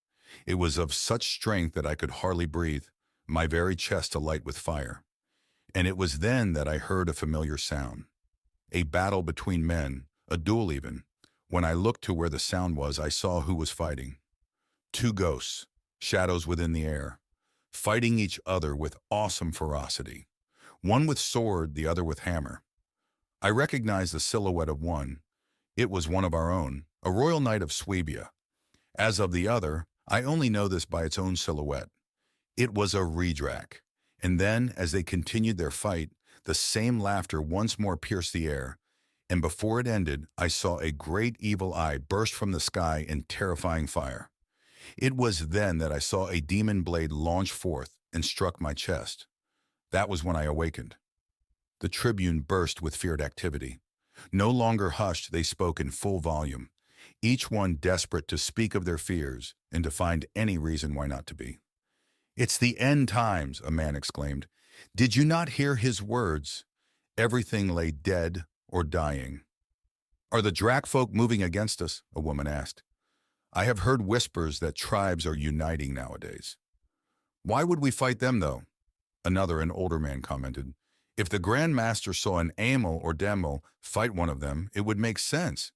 [SPEAKER 1] It was of such strength that I could hardly breathe, my very chest alight with fire. And it was then that I heard a familiar sound. A battle between men, a duel even. When I looked to where the sound was, I saw who was fighting. Two ghosts, shadows within the air, fighting each other with awesome ferocity. One with sword, the other with hammer. I recognized the silhouette of one. It was one of our own, a royal knight of Swabia. As of the other, I only know this by its own silhouette. It was a Redrak. And then, as they continued their fight, the same laughter once more pierced the air, and before it ended, I saw a great evil eye burst from the sky in terrifying fire. It was then that I saw a demon blade launch forth and struck my chest. That was when I awakened. The Tribune burst with feared activity. No longer hushed, they spoke in full volume, each one desperate to speak of their fears and to find any reason why not to be. It's the end times, a man exclaimed. Did you not hear his words? Everything lay dead or dying. Are the Drakfolk moving against us? A woman asked. I have heard whispers that tribes are uniting nowadays. Why would we fight them, though? Another, an older man, commented. If the Grand Master saw an Amel or Demel fight one of them, it would make sense.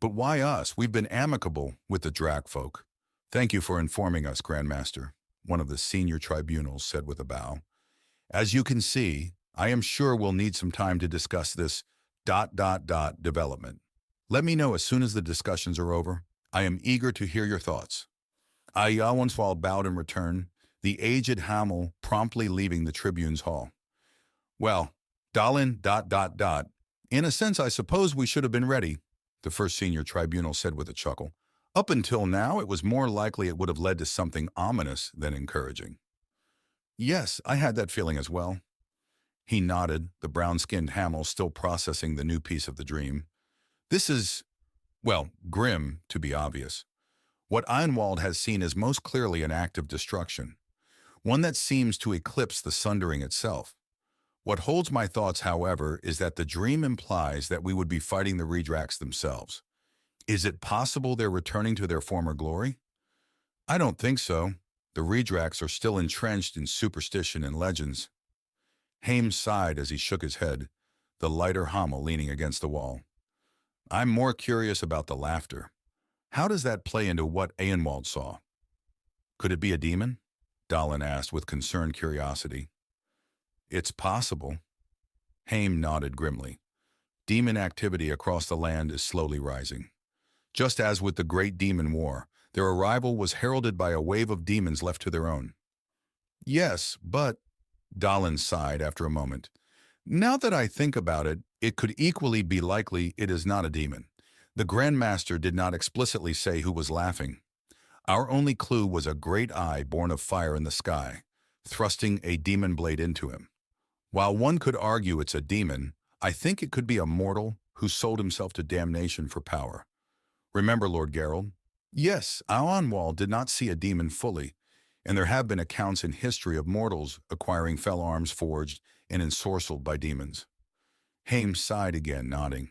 [SPEAKER 1] But why us? We've been amicable with the Drakfolk. Thank you for informing us, Grand Master, one of the senior tribunals said with a bow. As you can see, I am sure we'll need some time to discuss this ... development. Let me know as soon as the discussions are over, I am eager to hear your thoughts. Ayawonswal bowed in return, the aged Hamel promptly leaving the tribune's hall. Well, Dalin, ... In a sense, I suppose we should have been ready, the first senior tribunal said with a chuckle. Up until now, it was more likely it would have led to something ominous than encouraging. Yes, I had that feeling as well. He nodded, the brown-skinned Hamel still processing the new piece of the dream. This is, well, grim, to be obvious. What Einwald has seen is most clearly an act of destruction, one that seems to eclipse the sundering itself. What holds my thoughts, however, is that the dream implies that we would be fighting the Redrax themselves. Is it possible they're returning to their former glory? I don't think so. The Redrax are still entrenched in superstition and legends. Haim sighed as he shook his head, the lighter Hamel leaning against the wall. I'm more curious about the laughter. How does that play into what Einwald saw? Could it be a demon? Dalin asked with concerned curiosity. It's possible. Haim nodded grimly. Demon activity across the land is slowly rising. Just as with the Great Demon War, their arrival was heralded by a wave of demons left to their own. Yes, but, Dalin sighed after a moment, now that I think about it, it could equally be likely it is not a demon. The Grandmaster did not explicitly say who was laughing. Our only clue was a great eye born of fire in the sky, thrusting a demon blade into him. While one could argue it's a demon, I think it could be a mortal who sold himself to damnation for power. Remember, Lord Geralt? Yes, Aonwald did not see a demon fully, and there have been accounts in history of mortals acquiring fell arms forged and ensorcelled by demons. Haim sighed again, nodding.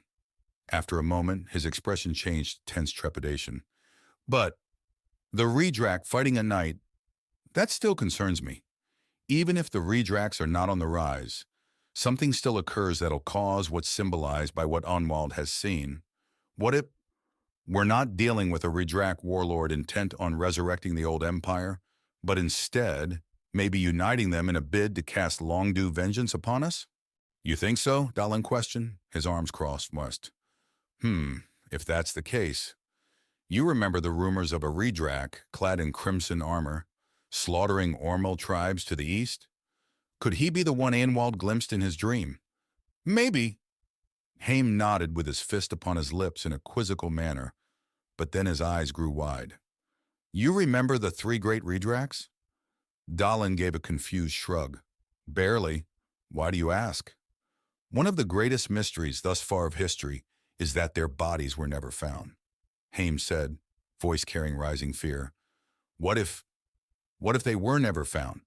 [SPEAKER 1] After a moment, his expression changed to tense trepidation. But the Redrac fighting a knight, that still concerns me. Even if the Redrax are not on the rise, something still occurs that'll cause what's symbolized by what Onwald has seen. What if we're not dealing with a Redrac warlord intent on resurrecting the old empire, but instead maybe uniting them in a bid to cast long-due vengeance upon us? You think so? Dalin questioned, his arms crossed west. If that's the case. You remember the rumors of a Redrac clad in crimson armor, slaughtering Ormel tribes to the east? Could he be the one Einwald glimpsed in his dream? Maybe. Haim nodded with his fist upon his lips in a quizzical manner, but then his eyes grew wide. You remember the three great Redrax? Dalin gave a confused shrug. Barely. Why do you ask? One of the greatest mysteries thus far of history is that their bodies were never found. Haim said, voice carrying rising fear. What if they were never found,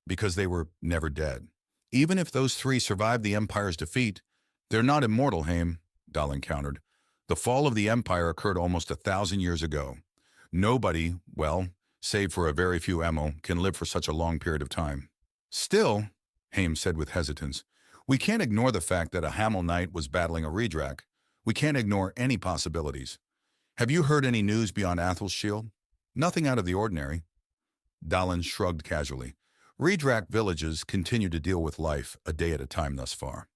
[SPEAKER 1] because they were never dead? Even if those three survived the Empire's defeat, they're not immortal, Haim, Dalin countered. The fall of the Empire occurred almost 1,000 years ago. Nobody, well, save for a very few Emil, can live for such a long period of time. Still, Haim said with hesitance, we can't ignore the fact that a Hamel knight was battling a Redrac. We can't ignore any possibilities. Have you heard any news beyond Athel's shield? Nothing out of the ordinary. Dalin shrugged casually. Redrac villages continue to deal with life a day at a time thus far.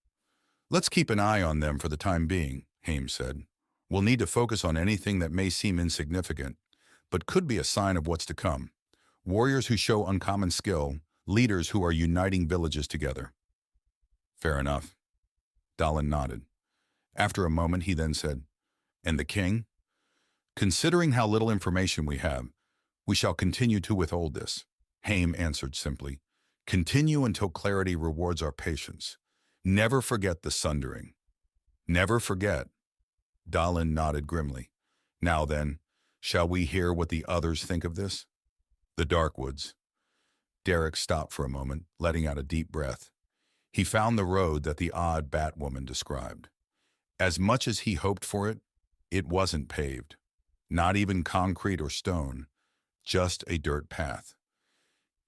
[SPEAKER 1] Let's keep an eye on them for the time being, Haim said. We'll need to focus on anything that may seem insignificant, but could be a sign of what's to come. Warriors who show uncommon skill, leaders who are uniting villages together. Fair enough. Dalin nodded. After a moment, he then said, And the king? Considering how little information we have, we shall continue to withhold this. Haim answered simply, Continue until clarity rewards our patience. Never forget the sundering. Never forget. Dalin nodded grimly. Now then, shall we hear what the others think of this? The Darkwoods. Derek stopped for a moment, letting out a deep breath. He found the road that the odd Batwoman described. As much as he hoped for it, it wasn't paved. Not even concrete or stone, just a dirt path.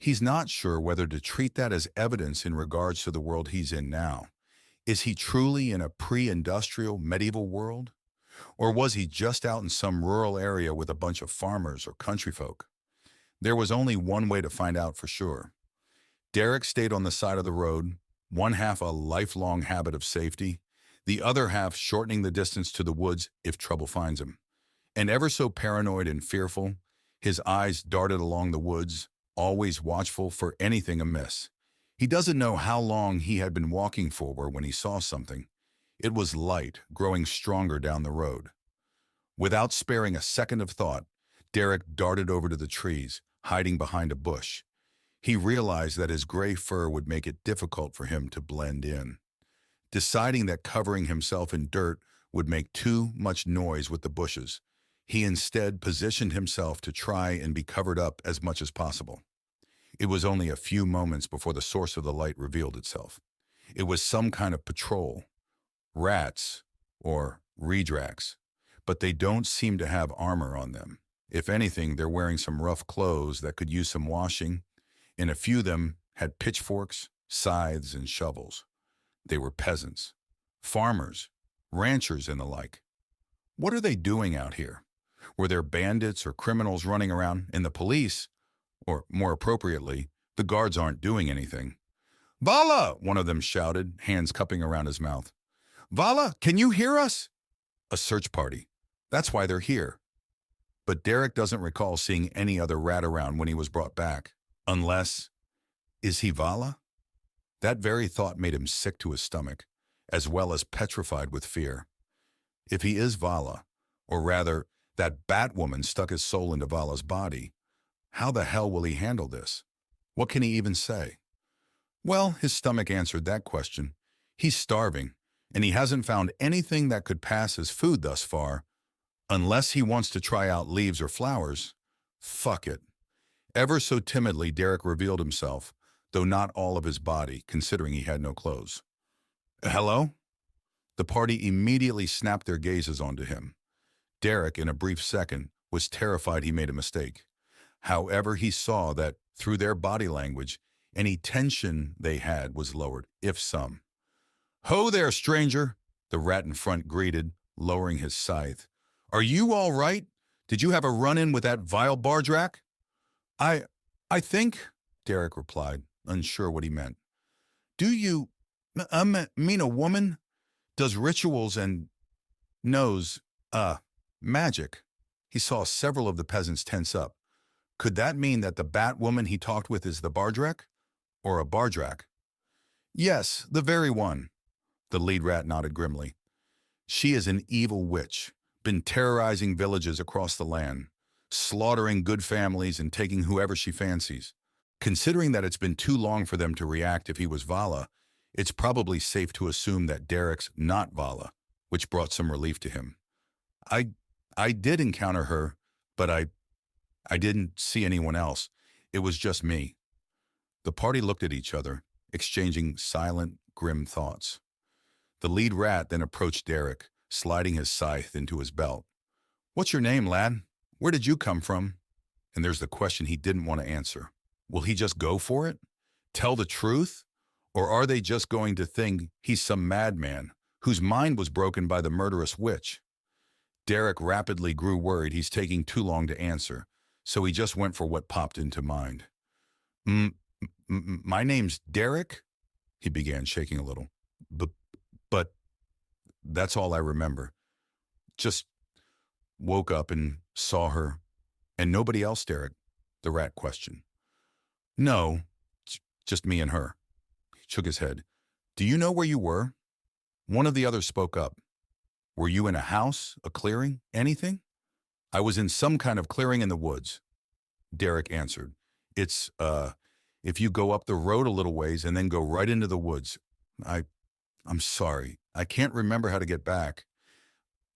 [SPEAKER 1] He's not sure whether to treat that as evidence in regards to the world he's in now. Is he truly in a pre-industrial medieval world? Or was he just out in some rural area with a bunch of farmers or country folk? There was only one way to find out for sure. Derek stayed on the side of the road, one half a lifelong habit of safety, the other half shortening the distance to the woods if trouble finds him. And ever so paranoid and fearful, his eyes darted along the woods, always watchful for anything amiss. He doesn't know how long he had been walking for when he saw something. It was light, growing stronger down the road. Without sparing a second of thought, Derek darted over to the trees, hiding behind a bush. He realized that his gray fur would make it difficult for him to blend in. Deciding that covering himself in dirt would make too much noise with the bushes, he instead positioned himself to try and be covered up as much as possible. It was only a few moments before the source of the light revealed itself. It was some kind of patrol. Rats, or redrags, but they don't seem to have armor on them. If anything, they're wearing some rough clothes that could use some washing, and a few of them had pitchforks, scythes, and shovels. They were peasants, farmers, ranchers, and the like. What are they doing out here? Were there bandits or criminals running around, and the police, or more appropriately, the guards aren't doing anything? "Vala!" one of them shouted, hands cupping around his mouth. "Vala, can you hear us?" A search party. That's why they're here. But Derek doesn't recall seeing any other rat around when he was brought back. Unless, is he Vala? That very thought made him sick to his stomach, as well as petrified with fear. If he is Vala, or rather, that Batwoman stuck his soul into Vala's body, how the hell will he handle this? What can he even say? Well, his stomach answered that question. He's starving, and he hasn't found anything that could pass as food thus far. Unless he wants to try out leaves or flowers, fuck it. Ever so timidly, Derek revealed himself, though not all of his body, considering he had no clothes. "Hello?" The party immediately snapped their gazes onto him. Derek, in a brief second, was terrified he made a mistake. However, he saw that, through their body language, any tension they had was lowered, if some. "Ho there, stranger," the rat in front greeted, lowering his scythe. "Are you all right? Did you have a run-in with that vile Bardrak?" I think," Derek replied, unsure what he meant. "Do you, mean a woman? Does rituals and knows, magic?" He saw several of the peasants tense up. Could that mean that the Batwoman he talked with is the Bardrak? Or a Bardrak? "Yes, the very one." The lead rat nodded grimly. "She is an evil witch, been terrorizing villages across the land, slaughtering good families and taking whoever she fancies. Considering that it's been too long for them to react if he was Vala, it's probably safe to assume that Derek's not Vala, which brought some relief to him. I did encounter her, but I didn't see anyone else. It was just me." The party looked at each other, exchanging silent, grim thoughts. The lead rat then approached Derek, sliding his scythe into his belt. "What's your name, lad? Where did you come from?" And there's the question he didn't want to answer. Will he just go for it? Tell the truth? Or are they just going to think he's some madman whose mind was broken by the murderous witch? Derek rapidly grew worried he's taking too long to answer, so he just went for what popped into mind. My name's Derek," he began, shaking a little. But that's all I remember. Just woke up and saw her. "And nobody else, Derek?" the rat questioned. "No, just me and her." He shook his head. "Do you know where you were?" One of the others spoke up. "Were you in a house, a clearing, anything?" "I was in some kind of clearing in the woods," Derek answered. "It's, if you go up the road a little ways and then go right into the woods. I'm sorry. I can't remember how to get back.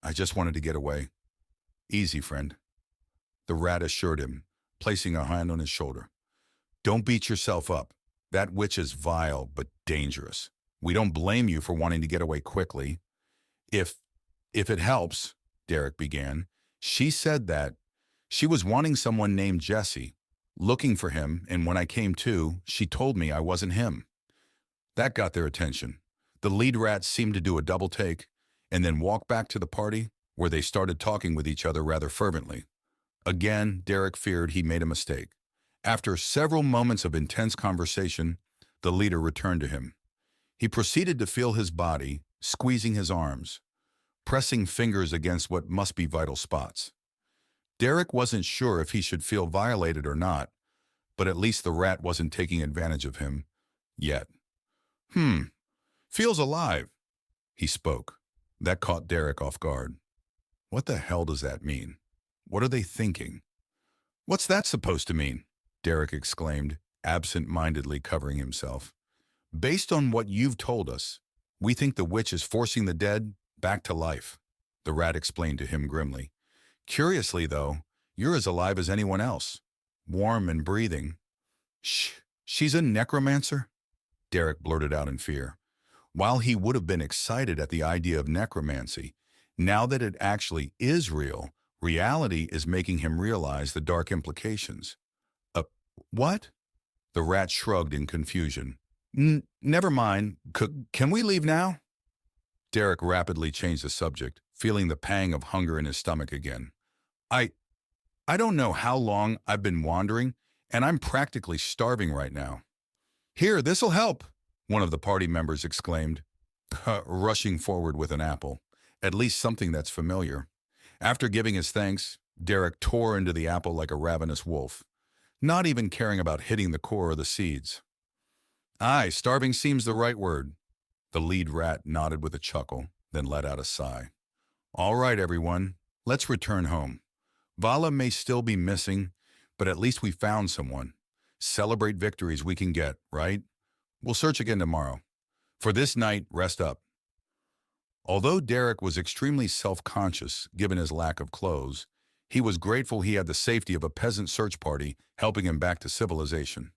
[SPEAKER 1] I just wanted to get away." "Easy, friend," the rat assured him, placing a hand on his shoulder. "Don't beat yourself up. That witch is vile but dangerous. We don't blame you for wanting to get away quickly. If it helps," Derek began, "she said that she was wanting someone named Jesse, looking for him, and when I came to, she told me I wasn't him." That got their attention. The lead rat seemed to do a double take and then walk back to the party, where they started talking with each other rather fervently. Again, Derek feared he made a mistake. After several moments of intense conversation, the leader returned to him. He proceeded to feel his body, squeezing his arms, pressing fingers against what must be vital spots. Derek wasn't sure if he should feel violated or not, but at least the rat wasn't taking advantage of him yet. Feels alive, he spoke. That caught Derek off guard. What the hell does that mean? What are they thinking? What's that supposed to mean? Derek exclaimed, absent-mindedly covering himself. Based on what you've told us, we think the witch is forcing the dead back to life, the rat explained to him grimly. Curiously, though, you're as alive as anyone else, warm and breathing. She's a necromancer? Derek blurted out in fear. While he would have been excited at the idea of necromancy, now that it actually is real, reality is making him realize the dark implications. What? The rat shrugged in confusion. Never mind. Can we leave now? Derek rapidly changed the subject, feeling the pang of hunger in his stomach again. I don't know how long I've been wandering, and I'm practically starving right now. Here, this'll help, one of the party members exclaimed, rushing forward with an apple, at least something that's familiar. After giving his thanks, Derek tore into the apple like a ravenous wolf, not even caring about hitting the core or the seeds. Aye, starving seems the right word. The lead rat nodded with a chuckle, then let out a sigh. All right, everyone, let's return home. Vala may still be missing, but at least we found someone. Celebrate victories we can get, right? We'll search again tomorrow. For this night, rest up. Although Derek was extremely self-conscious given his lack of clothes, he was grateful he had the safety of a peasant search party helping him back to civilization.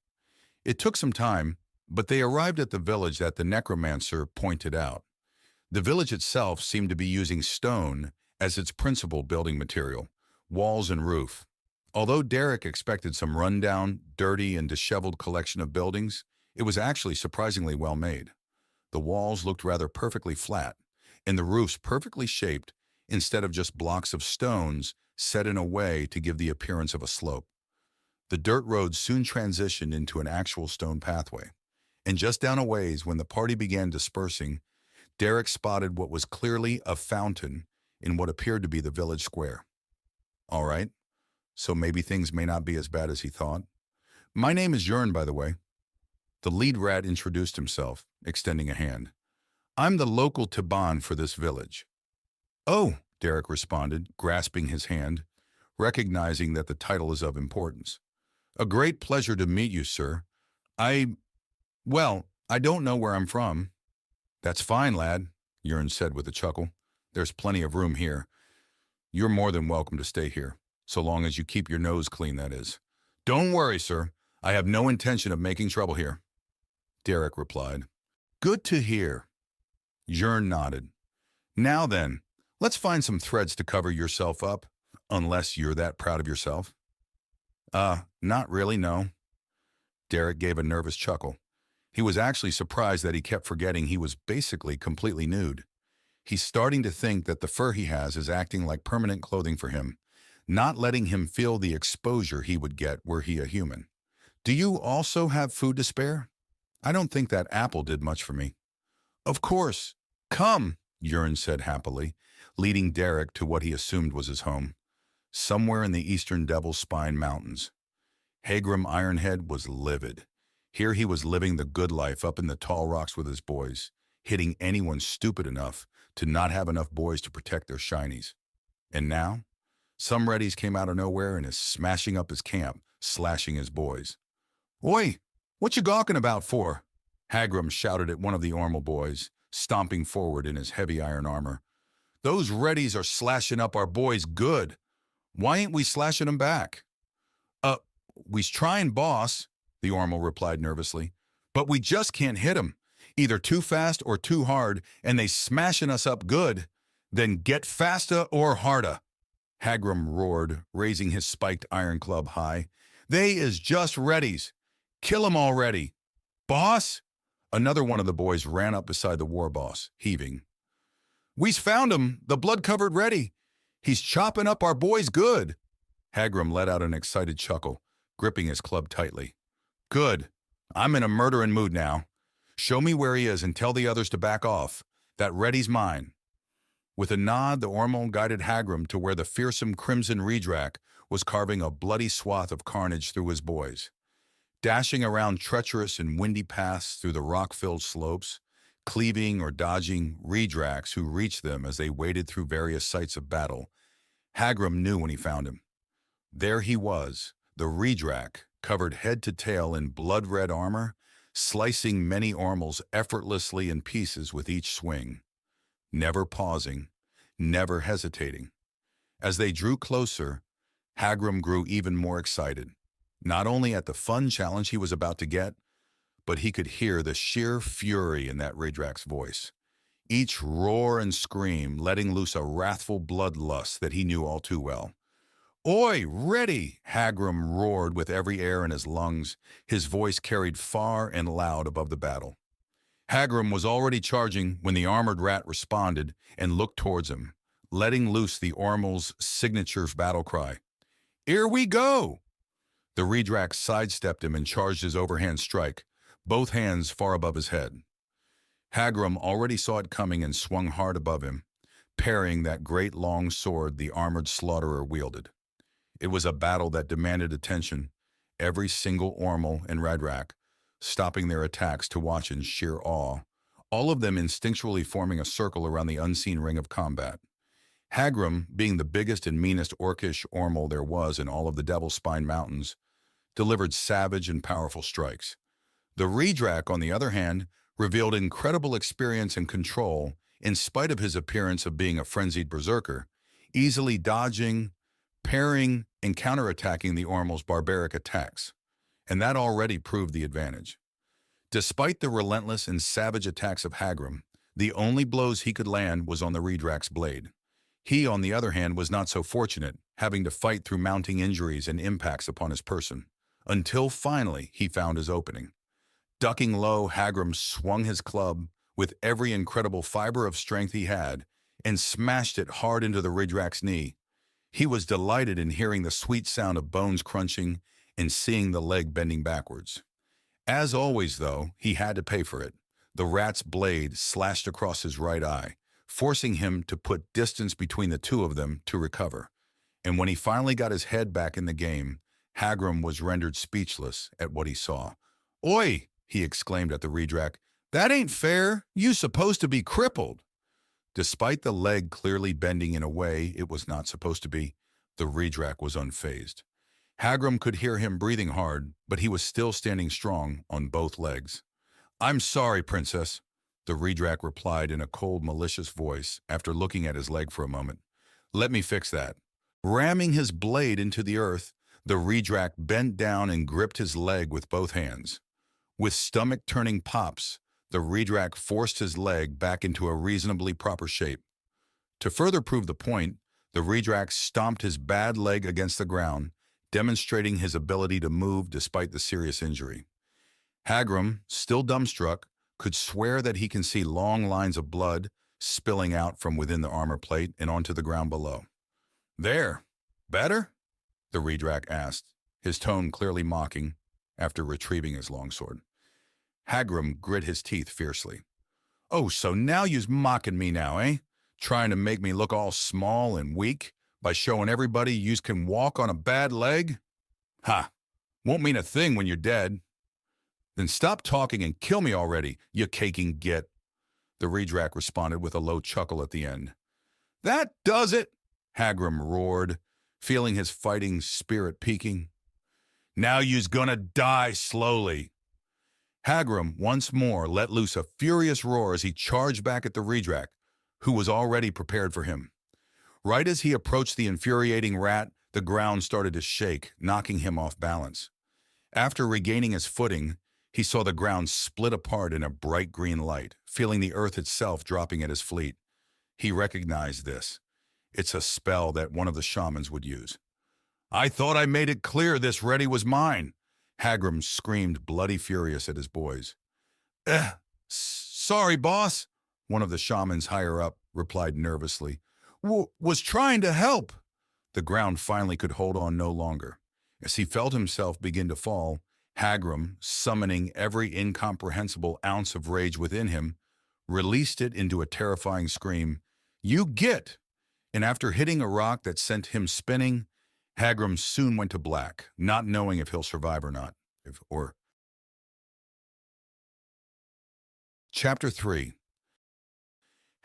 [SPEAKER 1] It took some time, but they arrived at the village that the necromancer pointed out. The village itself seemed to be using stone as its principal building material, walls and roof. Although Derek expected some rundown, dirty, and disheveled collection of buildings, it was actually surprisingly well made. The walls looked rather perfectly flat, and the roofs perfectly shaped instead of just blocks of stones set in a way to give the appearance of a slope. The dirt road soon transitioned into an actual stone pathway, and just down a ways when the party began dispersing, Derek spotted what was clearly a fountain in what appeared to be the village square. All right, so maybe things may not be as bad as he thought. My name is Jaunt, by the way. The lead rat introduced himself, extending a hand. I'm the local Tiban for this village. Oh, Derek responded, grasping his hand, recognizing that the title is of importance. A great pleasure to meet you, sir. I don't know where I'm from. That's fine, lad, Jaunt said with a chuckle. There's plenty of room here. You're more than welcome to stay here, so long as you keep your nose clean, that is. Don't worry, sir. I have no intention of making trouble here, Derek replied. Good to hear. Jaunt nodded. Now then, let's find some threads to cover yourself up, unless you're that proud of yourself. Not really, no. Derek gave a nervous chuckle. He was actually surprised that he kept forgetting he was basically completely nude. He's starting to think that the fur he has is acting like permanent clothing for him, not letting him feel the exposure he would get were he a human. Do you also have food to spare? I don't think that apple did much for me. Of course. Come, Jaunt said happily, leading Derek to what he assumed was his home, somewhere in the eastern Devil's Spine Mountains. Hagrim Ironhead was livid. Here he was living the good life up in the tall rocks with his boys, hitting anyone stupid enough to not have enough boys to protect their shinies. And now, some reddies came out of nowhere and is smashing up his camp, slashing his boys. Oi, what you gawking about for? Hagrim shouted at one of the Ormal boys, stomping forward in his heavy iron armor. Those reddies are slashing up our boys good. Why ain't we slashing them back? We's trying, boss, the Ormal replied nervously. But we just can't hit 'em. Either too fast or too hard, and they smashing us up good. Then get faster or harder. Hagrim roared, raising his spiked iron club high. They is just reddies. Kill 'em already. Boss? Another one of the boys ran up beside the war boss, heaving. We's found him, the blood-covered reddy. He's chopping up our boys good. Hagrim let out an excited chuckle, gripping his club tightly. Good. I'm in a murdering mood now. Show me where he is and tell the others to back off. That reddy's mine. With a nod, the Ormal guided Hagrim to where the fearsome Crimson Redrak was carving a bloody swath of carnage through his boys. Dashing around treacherous and windy paths through the rock-filled slopes, cleaving or dodging Redraks who reached them as they waded through various sites of battle, Hagrim knew when he found him. There he was, the Redrak, covered head to tail in blood-red armor, slicing many Ormals effortlessly in pieces with each swing. Never pausing, never hesitating. As they drew closer, Hagrim grew even more excited, not only at the fun challenge he was about to get, but he could hear the sheer fury in that Redrak's voice. Each roar and scream letting loose a wrathful bloodlust that he knew all too well. "Oi, ready!" Hagrim roared with every air in his lungs, his voice carried far and loud above the battle. Hagrim was already charging when the armored rat responded and looked towards him, letting loose the Ormal's signature battle cry. "Here we go!" The Redrak sidestepped him and charged his overhand strike, both hands far above his head. Hagrim already saw it coming and swung hard above him, parrying that great long sword the armored slaughterer wielded. It was a battle that demanded attention, every single Ormal and Redrak stopping their attacks to watch in sheer awe, all of them instinctually forming a circle around the unseen ring of combat. Hagrim, being the biggest and meanest Orcish Ormal there was in all of the Devil's Spine Mountains, delivered savage and powerful strikes. The Redrak, on the other hand, revealed incredible experience and control in spite of his appearance of being a frenzied berserker, easily dodging, parrying, and counterattacking the Ormal's barbaric attacks. And that already proved the advantage. Despite the relentless and savage attacks of Hagrim, the only blows he could land was on the Redrak's blade. He, on the other hand, was not so fortunate, having to fight through mounting injuries and impacts upon his person, until finally he found his opening. Ducking low, Hagrim swung his club with every incredible fiber of strength he had and smashed it hard into the Redrak's knee. He was delighted in hearing the sweet sound of bones crunching and seeing the leg bending backwards. As always, though, he had to pay for it. The rat's blade slashed across his right eye, forcing him to put distance between the two of them to recover. And when he finally got his head back in the game, Hagrim was rendered speechless at what he saw. "Oi!" he exclaimed at the Redrak. "That ain't fair. You supposed to be crippled." Despite the leg clearly bending in a way it was not supposed to be, the Redrak was unfazed. Hagrim could hear him breathing hard, but he was still standing strong on both legs. "I'm sorry, Princess," the Redrak replied in a cold, malicious voice after looking at his leg for a moment. "Let me fix that." Ramming his blade into the earth, the Redrak bent down and gripped his leg with both hands. With stomach-turning pops, the Redrak forced his leg back into a reasonably proper shape. To further prove the point, the Redrak stomped his bad leg against the ground, demonstrating his ability to move despite the serious injury. Hagrim, still dumbstruck, could swear that he can see long lines of blood spilling out from within the armor plate and onto the ground below. "There, better?" the Redrak asked, his tone clearly mocking, after retrieving his longsword. Hagrim grit his teeth fiercely. "Oh, so now you's mocking me now, eh? Trying to make me look all small and weak by showing everybody yous can walk on a bad leg? Ha! Won't mean a thing when you're dead. Then stop talking and kill me already, you caking git." The Redrak responded with a low chuckle at the end. "That does it!" Hagrim roared, feeling his fighting spirit peaking. "Now you's gonna die slowly." Hagrim once more let loose a furious roar as he charged back at the Redrak, who was already prepared for him. Right as he approached the infuriating rat, the ground started to shake, knocking him off balance. After regaining his footing, he saw the ground split apart in a bright green light, feeling the earth itself dropping at his feet. He recognized this. It's a spell that one of the shamans would use. "I thought I made it clear this ready was mine," Hagrim screamed, bloody furious at his boys. Sorry, boss," one of the shamans higher up replied nervously. Was trying to help." The ground finally could hold on no longer. As he felt himself begin to fall, Hagrim, summoning every incomprehensible ounce of rage within him, released it into a terrifying scream, "You get!" And after hitting a rock that sent him spinning, Hagrum soon went to black, not knowing if he'll survive or not. Chapter 3.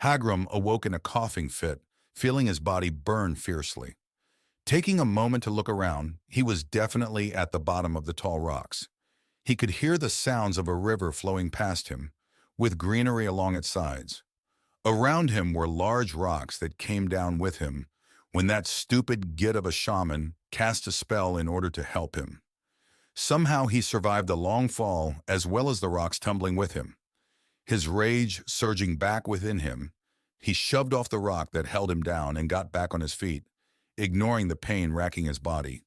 [SPEAKER 1] Hagrum awoke in a coughing fit, feeling his body burn fiercely. Taking a moment to look around, he was definitely at the bottom of the tall rocks. He could hear the sounds of a river flowing past him, with greenery along its sides. Around him were large rocks that came down with him when that stupid git of a shaman cast a spell in order to help him. Somehow he survived the long fall as well as the rocks tumbling with him. His rage surging back within him, he shoved off the rock that held him down and got back on his feet, ignoring the pain racking his body.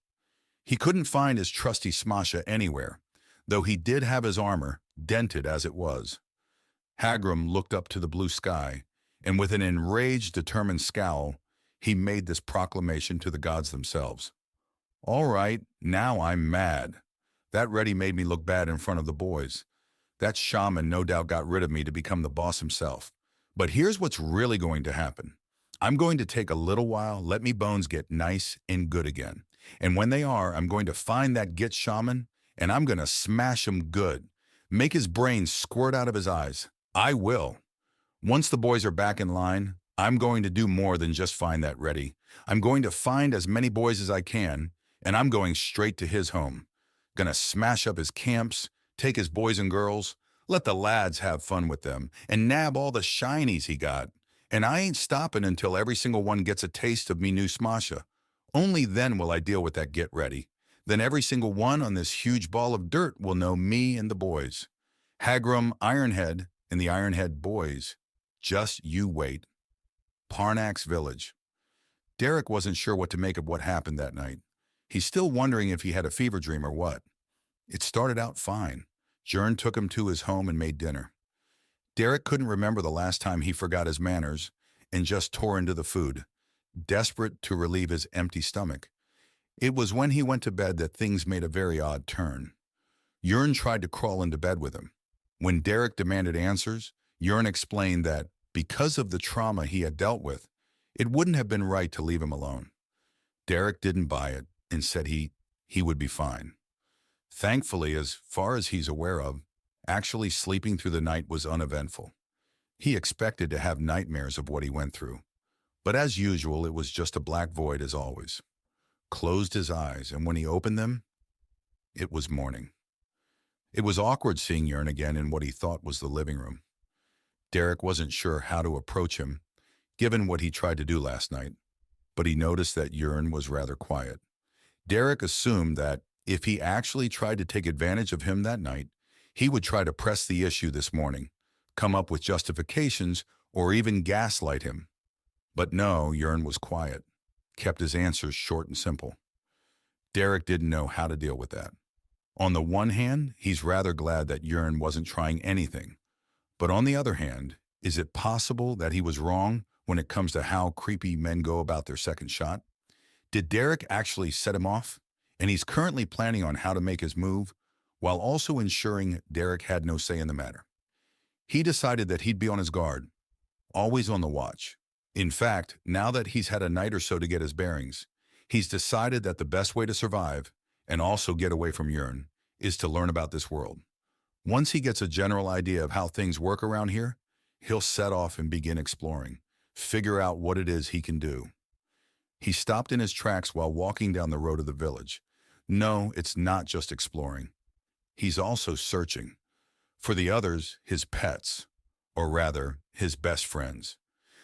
[SPEAKER 1] He couldn't find his trusty smasha anywhere, though he did have his armor, dented as it was. Hagrum looked up to the blue sky, and with an enraged, determined scowl, he made this proclamation to the gods themselves. "All right, now I'm mad. That ready made me look bad in front of the boys. That shaman no doubt got rid of me to become the boss himself. But here's what's really going to happen. I'm going to take a little while, let me bones get nice and good again. And when they are, I'm going to find that git shaman, and I'm going to smash him good. Make his brains squirt out of his eyes. I will. Once the boys are back in line, I'm going to do more than just find that ready. I'm going to find as many boys as I can, and I'm going straight to his home. Gonna smash up his camps, take his boys and girls, let the lads have fun with them, and nab all the shinies he got. And I ain't stopping until every single one gets a taste of me new smasha. Only then will I deal with that get ready. Then every single one on this huge ball of dirt will know me and the boys. Hagrum, Ironhead, and the Ironhead boys. Just you wait." Parnax Village. Derek wasn't sure what to make of what happened that night. He's still wondering if he had a fever dream or what. It started out fine. Jern took him to his home and made dinner. Derek couldn't remember the last time he forgot his manners and just tore into the food, desperate to relieve his empty stomach. It was when he went to bed that things made a very odd turn. Jern tried to crawl into bed with him. When Derek demanded answers, Jern explained that because of the trauma he had dealt with, it wouldn't have been right to leave him alone. Derek didn't buy it and said he would be fine. Thankfully, as far as he's aware of, actually sleeping through the night was uneventful. He expected to have nightmares of what he went through, but as usual, it was just a black void as always. Closed his eyes, and when he opened them, it was morning. It was awkward seeing Jern again in what he thought was the living room. Derek wasn't sure how to approach him, given what he tried to do last night, but he noticed that Jern was rather quiet. Derek assumed that if he actually tried to take advantage of him that night, he would try to press the issue this morning, come up with justifications, or even gaslight him. But no, Jern was quiet, kept his answers short and simple. Derek didn't know how to deal with that. On the one hand, he's rather glad that Jern wasn't trying anything. But on the other hand, is it possible that he was wrong when it comes to how creepy men go about their second shot? Did Derek actually set him off? And he's currently planning on how to make his move, while also ensuring Derek had no say in the matter. He decided that he'd be on his guard, always on the watch. In fact, now that he's had a night or so to get his bearings, he's decided that the best way to survive, and also get away from Jern, is to learn about this world. Once he gets a general idea of how things work around here, he'll set off and begin exploring, figure out what it is he can do. He stopped in his tracks while walking down the road of the village. No, it's not just exploring. He's also searching. For the others, his pets, or rather, his best friends.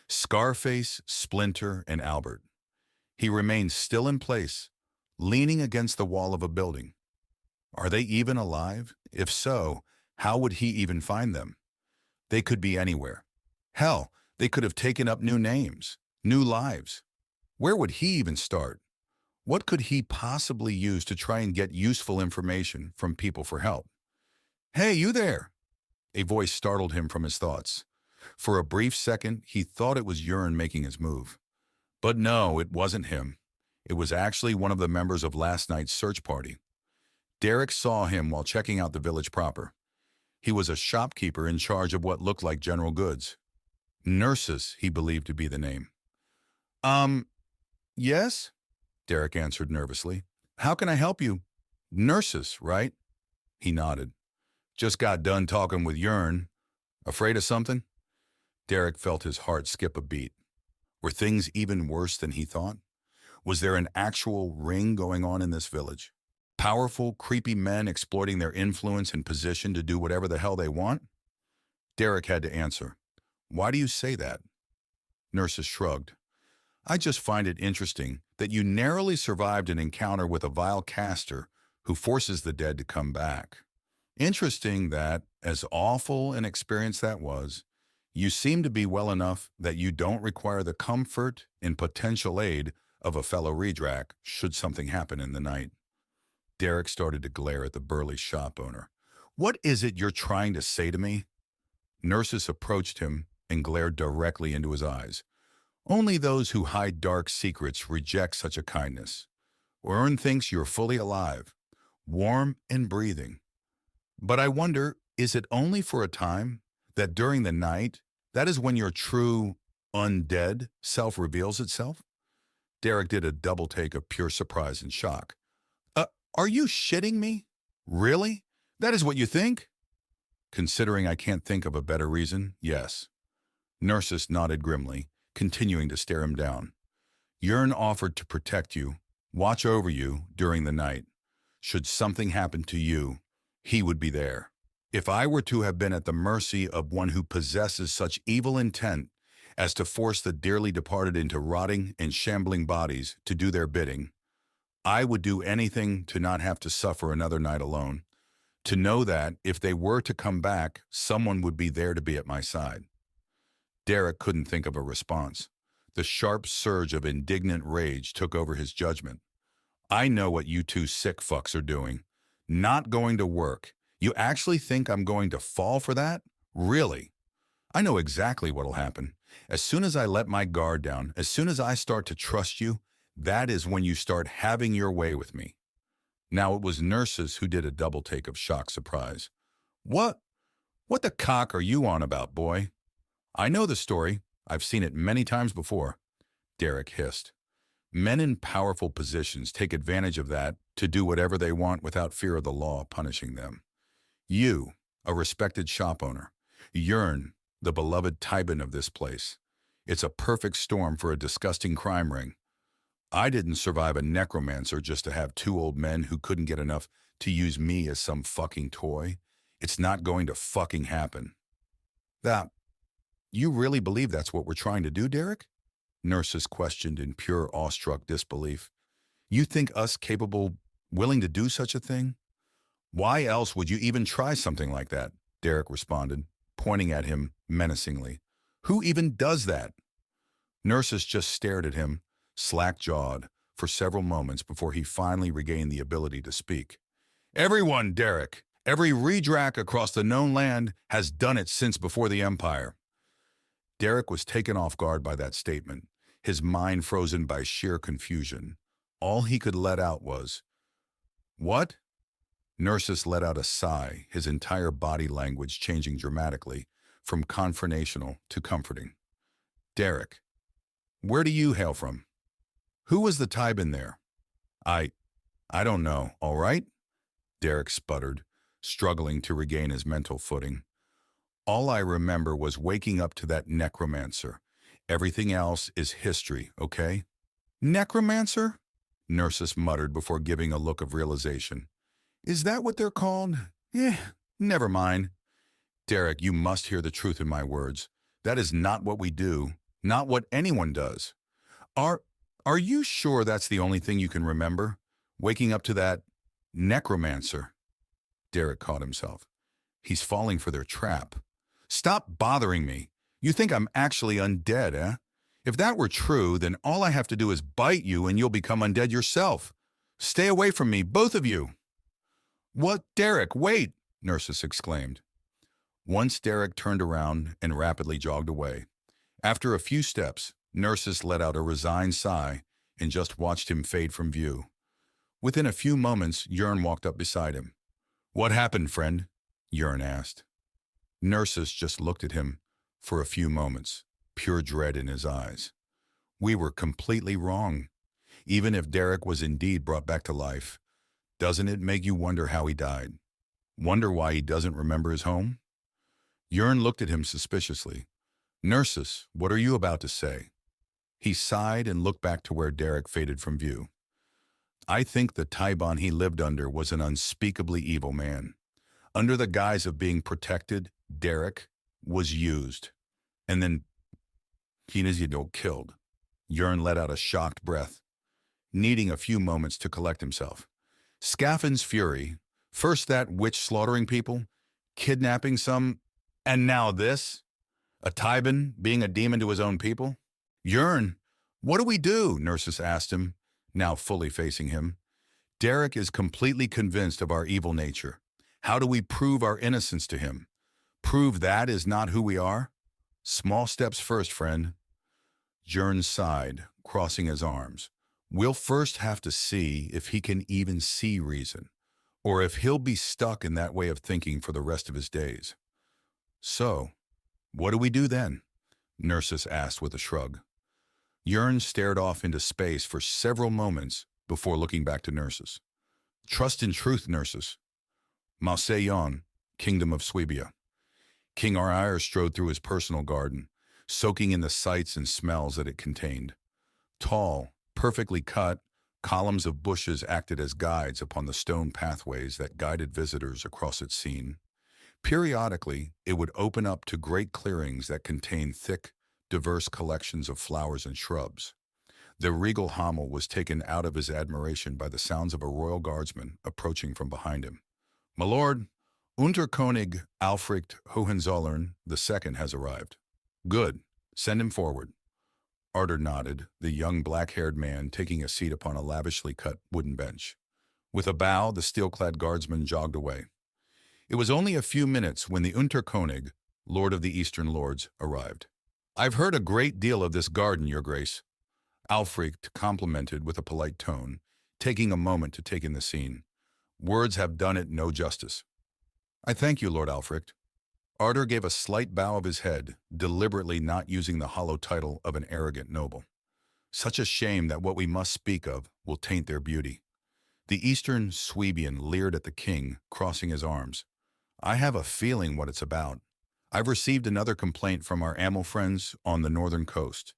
[SPEAKER 1] Scarface, Splinter, and Albert. He remains still in place, leaning against the wall of a building. Are they even alive? If so, how would he even find them? They could be anywhere. Hell, they could have taken up new names, new lives. Where would he even start? What could he possibly use to try and get useful information from people for help? "Hey, you there!" A voice startled him from his thoughts. For a brief second, he thought it was Jern making his move. But no, it wasn't him. It was actually one of the members of last night's search party. Derek saw him while checking out the village proper. He was a shopkeeper in charge of what looked like general goods. Nurses, he believed to be the name. Yes? Derek answered nervously. How can I help you? Nurses, right? He nodded. Just got done talking with Jörn. Afraid of something? Derek felt his heart skip a beat. Were things even worse than he thought? Was there an actual ring going on in this village? Powerful, creepy men exploiting their influence and position to do whatever the hell they want? Derek had to answer. Why do you say that? Nurses shrugged. I just find it interesting that you narrowly survived an encounter with a vile caster who forces the dead to come back. Interesting that, as awful an experience that was, you seem to be well enough that you don't require the comfort and potential aid of a fellow Redrac should something happen in the night. Derek started to glare at the burly shop owner. What is it you're trying to say to me? Nurses approached him and glared directly into his eyes. Only those who hide dark secrets reject such a kindness. Orn thinks you're fully alive, warm and breathing. But I wonder, is it only for a time that during the night, that is when your true undead self reveals itself? Derek did a double take of pure surprise and shock. Are you shitting me? Really? That is what you think? Considering I can't think of a better reason, yes. Nurses nodded grimly, continuing to stare him down. Jörn offered to protect you, watch over you during the night. Should something happen to you, he would be there. If I were to have been at the mercy of one who possesses such evil intent as to force the dearly departed into rotting and shambling bodies to do their bidding, I would do anything to not have to suffer another night alone, to know that if they were to come back, someone would be there to be at my side. Derek couldn't think of a response. The sharp surge of indignant rage took over his judgment. I know what you two sick fucks are doing. Not going to work. You actually think I'm going to fall for that? Really? I know exactly what'll happen. As soon as I let my guard down, as soon as I start to trust you, that is when you start having your way with me. Now it was Nurses who did a double take of shocked surprise. What the cock are you on about, boy? I know the story. I've seen it many times before. Derek hissed. Men in powerful positions take advantage of that to do whatever they want without fear of the law punishing them. You, a respected shop owner. Jörn, the beloved Tybin of this place. It's a perfect storm for a disgusting crime ring. I didn't survive a necromancer just to have two old men who couldn't get enough to use me as some fucking toy. It's not going to fucking happen. You really believe that's what we're trying to do, Derek? Nurses questioned in pure awestruck disbelief. You think us capable, willing to do such a thing? Why else would you even try something like that? Derek responded, pointing at him menacingly. Who even does that? Nurses just stared at him, slack-jawed, for several moments before he finally regained the ability to speak. Everyone, Derek. Every Redrac across the known land has done it since before the Empire. Derek was taken off guard by that statement, his mind frozen by sheer confusion. All he could let out was, "What?" Nurses let out a sigh, his entire body language changing dramatically, from confrontational to comforting. Derek, where do you hail from? Who was the Tybin there? I don't know, all right? Derek sputtered, struggling to regain his mental footing. All I remember was waking up to that necromancer. Everything else is history, okay? Necromancer? Nurses muttered before giving a look of realization. Is that what they're called? Never mind. Derek, you must hear the truth in my words. That is not what we do, not what anyone does. Are you sure that's the only thing you can remember? Waking up to that necromancer? Derek caught himself. He's falling for their trap. Stop bothering me. You think I'm actually undead, eh? If that were true, then all I have to do is bite you and you'll become undead yourself. Stay away from me, both of you. What, Derek, wait, Nurses exclaimed. Once Derek turned around and rapidly jogged away. After a few steps, Nurses let out a resigned sigh and just watched him fade from view. Within a few moments, Jörn walked up beside him. What happened, friend? Jörn asked. Nurses just looked at him for a few moments, pure dread in his eyes. We were completely wrong. Even if Derek was indeed brought back to life, doesn't it make you wonder how he died? Wonder why he doesn't remember his home? Jörn looked at him suspiciously. Nurses, what are you about to say? He sighed and looked back to where Derek faded from view. I think the Taiban he lived under was an unspeakably evil man. Under the guise of being protected, Derek was used. And then killed. Jörn let out a shocked breath, needing a few moments to collect himself. Skaffin's fury, first that witch slaughtering people, kidnapping some, and now this? A Taiban being a demon to his own people? Jörn, what do we do? Nurses asked him, now fully facing him. Derek is completely convinced of our evil nature. How do we prove our innocence to him? Prove that is not who we are? Small steps first, friend. Jörn sighed, crossing his arms. We'll first have to see if he can even see reason, or if he'll be stuck in that way of thinking for the rest of his days. So, what do we do then? Nurses asked with a shrug. Jörn stared off into space for several moments before looking back to Nurses. Trust in truth, Nurses. Mauseyon, Kingdom of Swabia. King Ar'yr strode through his personal garden, soaking in the sights and smells that it contained. Tall, perfectly cut, columns of bushes acted as guides upon the stone pathways that guided visitors across its scene. Periodically, it would open up to great clearings that contained thick, diverse collections of flowers and shrubs. The regal Hamel was taken out of his admiration by the sounds of a royal guardsman approaching from behind him. My lord, Unterkönig Alfricht Hohenzollern II has arrived. Good. Send him forward. Arthur nodded, the young black-haired man taking a seat upon a lavishly cut wooden bench. With a bow, the steel-clad guardsman jogged away. It was only a few minutes when the Unterkönig, Lord of the Eastern Lords, arrived. I've heard a great deal of this garden, Your Grace. Alfricht complimented with a polite tone, taking a moment to take in the scene. Words have done it no justice. I thank you, Lord Alfricht. Arthur gave a slight bow of his head, deliberately not using the hollow title of an arrogant noble. Such a shame that what we must speak of will taint their beauty. The Eastern Swabian leered at the king, crossing his arms. I have a feeling what it's about. I've received another complaint from our Amel friends on the northern coast.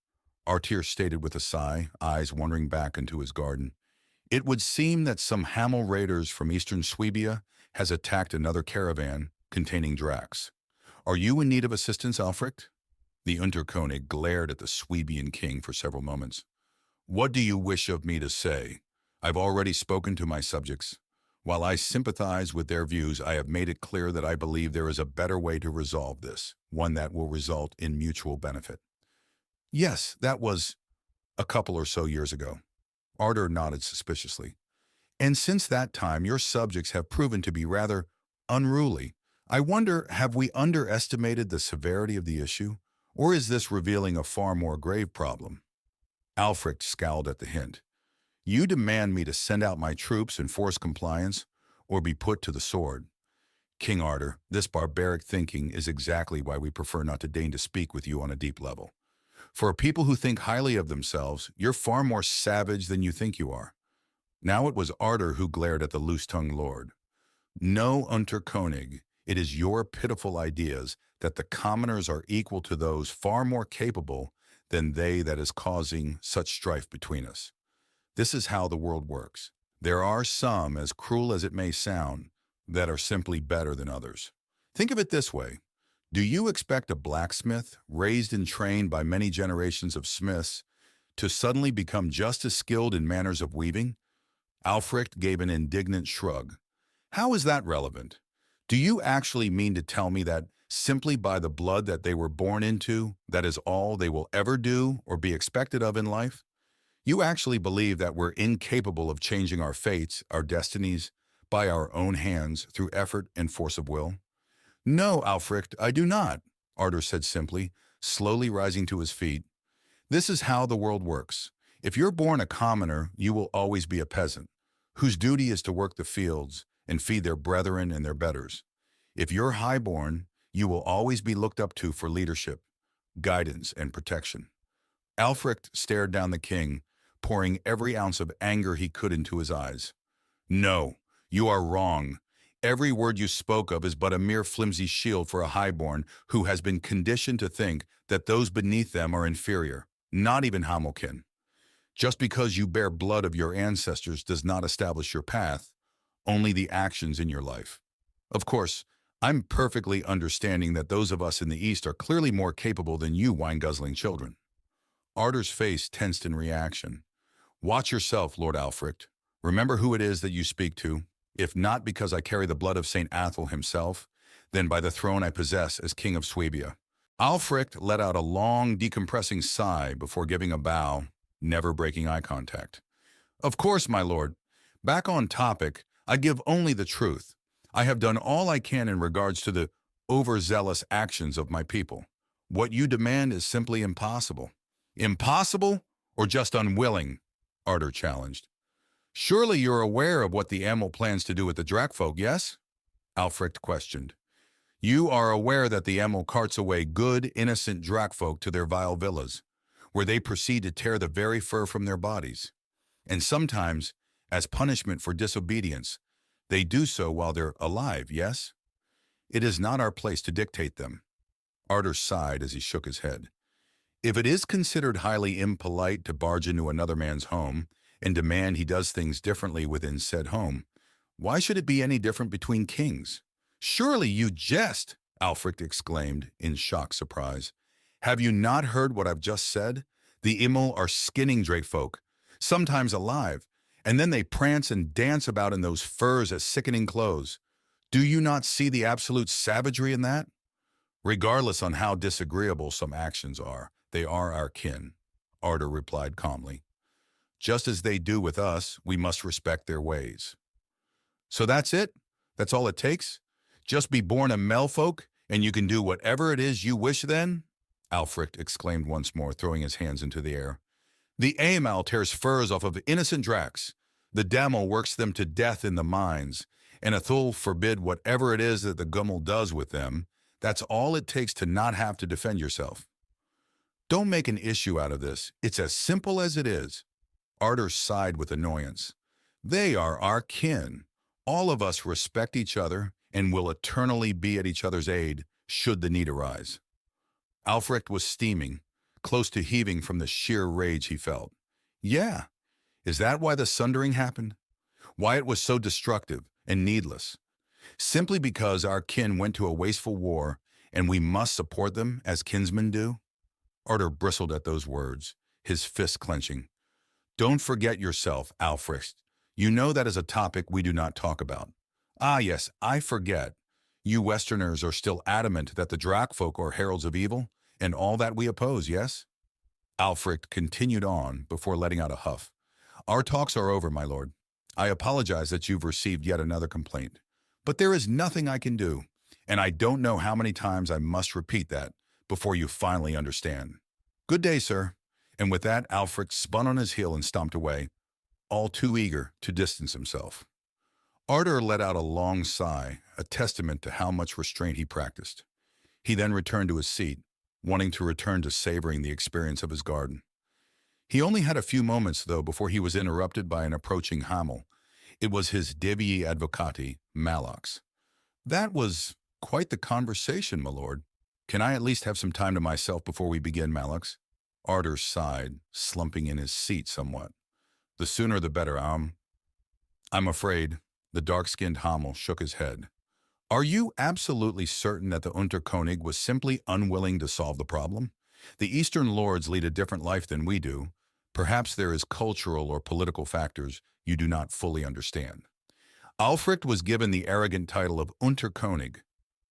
[SPEAKER 1] Artyr stated with a sigh, eyes wandering back into his garden. It would seem that some Hamel raiders from Eastern Swabia has attacked another caravan containing Dracs. Are you in need of assistance, Alfricht? The Unterkönig glared at the Swabian king for several moments. What do you wish of me to say? I've already spoken to my subjects. While I sympathize with their views, I have made it clear that I believe there is a better way to resolve this, one that will result in mutual benefit. Yes, that was a couple or so years ago. Arthur nodded suspiciously. And since that time, your subjects have proven to be rather unruly. I wonder, have we underestimated the severity of the issue, or is this revealing a far more grave problem? Alfricht scowled at the hint. You demand me to send out my troops and force compliance, or be put to the sword. King Arthur, this barbaric thinking is exactly why we prefer not to deign to speak with you on a deep level. For people who think highly of themselves, you're far more savage than you think you are. Now it was Arthur who glared at the loose-tongued lord. No, Unterkönig, it is your pitiful ideas that the commoners are equal to those far more capable than they that is causing such strife between us. This is how the world works. There are some, as cruel as it may sound, that are simply better than others. Think of it this way. Do you expect a blacksmith, raised and trained by many generations of smiths, to suddenly become just as skilled in manners of weaving? Alfricht gave an indignant shrug. How is that relevant? Do you actually mean to tell me that simply by the blood that they were born into, that is all they will ever do or be expected of in life? You actually believe that we're incapable of changing our fates, our destinies, by our own hands through effort and force of will? No, Alfricht, I do not, Arthur said simply, slowly rising to his feet. This is how the world works. If you're born a commoner, you will always be a peasant, whose duty is to work the fields and feed their brethren and their betters. If you're highborn, you will always be looked up to for leadership, guidance, and protection. Alfric stared down the king, pouring every ounce of anger he could into his eyes. No, you are wrong. Every word you spoke of is but a mere flimsy shield for a highborn who has been conditioned to think that those beneath them are inferior, not even Hamilkin. Just because you bear blood of your ancestors does not establish your path, only the actions in your life. Of course, I'm perfectly understanding that those of us in the East are clearly more capable than you wine-guzzling children. Ardor's face tensed in reaction. Watch yourself, Lord Alfric. Remember who it is that you speak to. If not because I carry the blood of St. Athel himself, then by the throne I possess as King of Swabia. Alfric let out a long, decompressing sigh before giving a bow, never breaking eye contact. Of course, my lord. Back on topic, I give only the truth. I have done all I can in regards to the overzealous actions of my people. What you demand is simply impossible. Impossible or just unwilling? Ardor challenged. Surely you're aware of what the Amel plans to do with the Drakfolk, yes? Alfric questioned. You are aware that the Amel carts away good, innocent Drakfolk to their vile villas, where they proceed to tear the very fur from their bodies. And sometimes, as punishment for disobedience, they do so while they're alive, yes? It is not our place to dictate them. Ardor sighed as he shook his head. If it is considered highly impolite to barge into another man's home and demand he does things differently within said home, why should it be any different between kings? Surely you jest, Alfric exclaimed in shocked surprise. Have you not heard what I've just said? The Imel are skinning Drakefolk, sometimes alive, and then they prance and dance about in those furs as sickening clothes. Do you not see the absolute savagery in that? Regardless on how disagreeable some actions are, they are our kin, Ardor replied calmly. Just as they do with us, we must respect their ways. So that's it? That's all it takes? Just be born a Melfolk, and you can do whatever it is you wish then? Alfric exclaimed once more, throwing his hands into the air. The Amal tears furs off of innocent Draks. The Damel works them to death in the mines, and Athul forbid whatever it is that the Gummel does with them. That's all it takes to not have to defend yourself. Don't make an issue out of this. It's as simple as it is. Ardor sighed with annoyance. They are our kin. All of us respect each other and will eternally be at each other's aid should the need arise. Alfric was steaming, close to heaving from the sheer rage he felt. Yeah, is that why the sundering happened? Why it was so destructive and needless? Simply because our kin went to a wasteful war and we must support them as kinsmen do? Ardor bristled at those words, his fist clenching. Don't forget yourself, Alfric. You know that is a topic we do not talk about. Ah yes, I forget. You Westerners are still adamant that the Drakfolk are heralds of evil, and all that we oppose, yes? Alfric continued on before letting out a huff. Our talks are over, my lord. I apologize that you've received yet another complaint. But there is nothing I can do, and I don't know how many times I must repeat that before you finally understand. Good day, sir. And with that, Alfric spun on his heel and stomped away, all too eager to distance himself. Ardor let out a long sigh, a testament to how much restraint he practiced. He then returned to his seat, wanting to return to savoring the experience of his garden. He only had a few moments, though, before he was interrupted by an approaching Hamel. It was his Divii Advocati, Malox. That was quite the conversation, my lord. Can I at least have some time to myself before we begin, Malox? Ardor sighed, slumping in his seat somewhat. The sooner the better, I'm afraid. The dark-skinned Hamel shook his head. Are you absolutely certain that the Unterkönig was simply unwilling to solve the problem? The Eastern lords lead a different life than we do. Perhaps there is cultural or political factors you do not fully understand. Alfric was given the arrogant title of Unterkönig,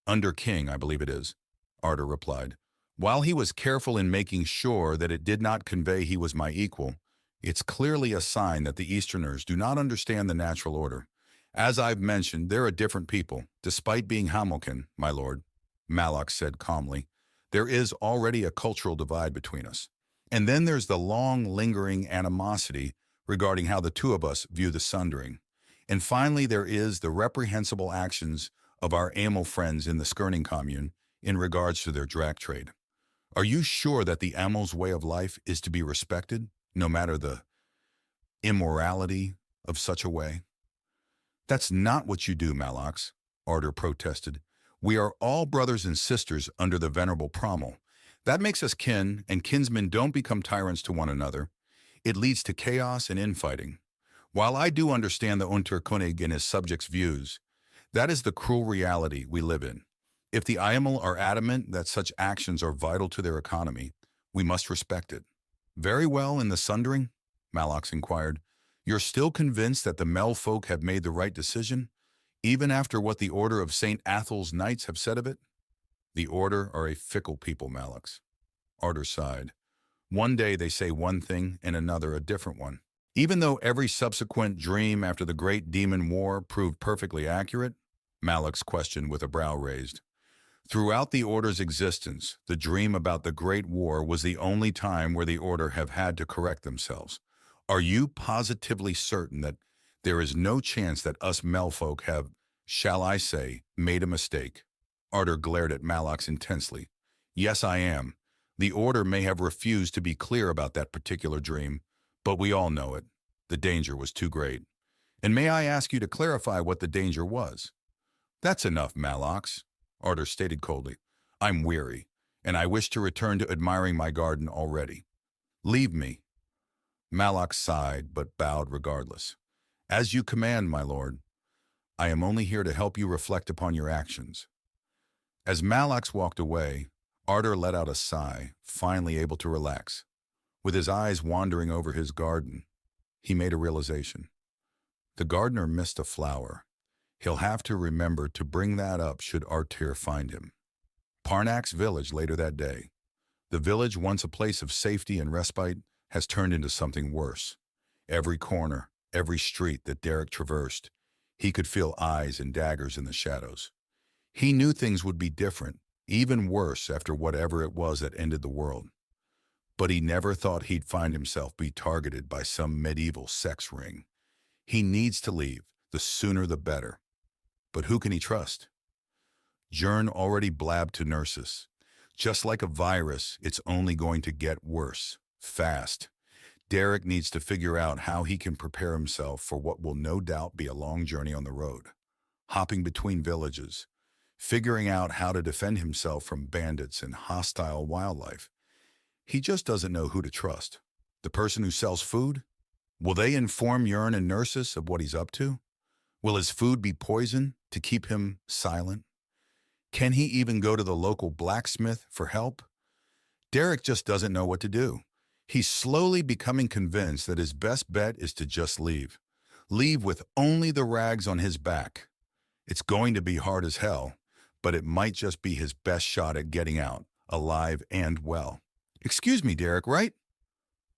[SPEAKER 1] under king, I believe it is, Ardor replied. While he was careful in making sure that it did not convey he was my equal, it's clearly a sign that the Easterners do not understand the natural order. As I've mentioned, they're a different people, despite being Hamilkin, my lord, Malox said calmly. There is already a cultural divide between us. And then there's the long, lingering animosity regarding how the two of us view the sundering. And finally, there is the reprehensible actions of our Amel friends in the Skirning commune in regards to their Drak trade. Are you sure that the animal's way of life is to be respected, no matter the immorality of such a way? That's not what you do, Malox, Ardor protested. We are all brothers and sisters under the venerable Prommel. That makes us kin, and kinsmen don't become tyrants to one another. It leads to chaos and infighting. While I do understand the Unterkönig and his subjects' views, that is the cruel reality we live in. If the Aiamel are adamant that such actions are vital to their economy, we must respect it. Very well, in the Sundering? Malox inquired. You're still convinced that the Mel folk have made the right decision, even after what the Order of St. Athel's Knights have said of it? The Order are a fickle people, Malox. Ardor sighed. One day they say one thing and another a different one. Even though every subsequent dream after the Great Demon War proved perfectly accurate, Malox questioned with a brow raised. Throughout the Order's existence, the dream about the Great War was the only time where the Order have had to correct themselves. Are you positively certain that there is no chance that us Melfolk have, shall I say, made a mistake? Ardor glared at Malox intensely. Yes, I am. The Order may have refused to be clear about that particular dream, but we all know it. The danger was too great. And may I ask you to clarify what the danger was? That's enough, Malox, Ardor stated coldly. I'm weary, and I wish to return to admiring my garden already. Leave me. Malox sighed, but bowed regardless. As you command, my lord. I am only here to help you reflect upon your actions. As Malox walked away, Ardor let out a sigh, finally able to relax. With his eyes wandering over his garden, he made a realization. The gardener missed a flower. He'll have to remember to bring that up should Artir find him. Parnak's village later that day. The village, once a place of safety and respite, has turned into something worse. Every corner, every street that Derek traversed, he could feel eyes and daggers in the shadows. He knew things would be different, even worse after whatever it was that ended the world. But he never thought he'd find himself be targeted by some medieval sex ring. He needs to leave, the sooner the better. But who can he trust? Jern already blabbed to nurses. Just like a virus, it's only going to get worse, fast. Derek needs to figure out how he can prepare himself for what will no doubt be a long journey on the road. Hopping between villages, figuring out how to defend himself from bandits and hostile wildlife. He just doesn't know who to trust. The person who sells food? Will they inform Jern and nurses of what he's up to? Will his food be poison to keep him silent? Can he even go to the local blacksmith for help? Derek just doesn't know what to do. He's slowly becoming convinced that his best bet is to just leave. Leave with only the rags on his back. It's going to be hard as hell, but it might just be his best shot at getting out, alive and well. Excuse me, Derek, right?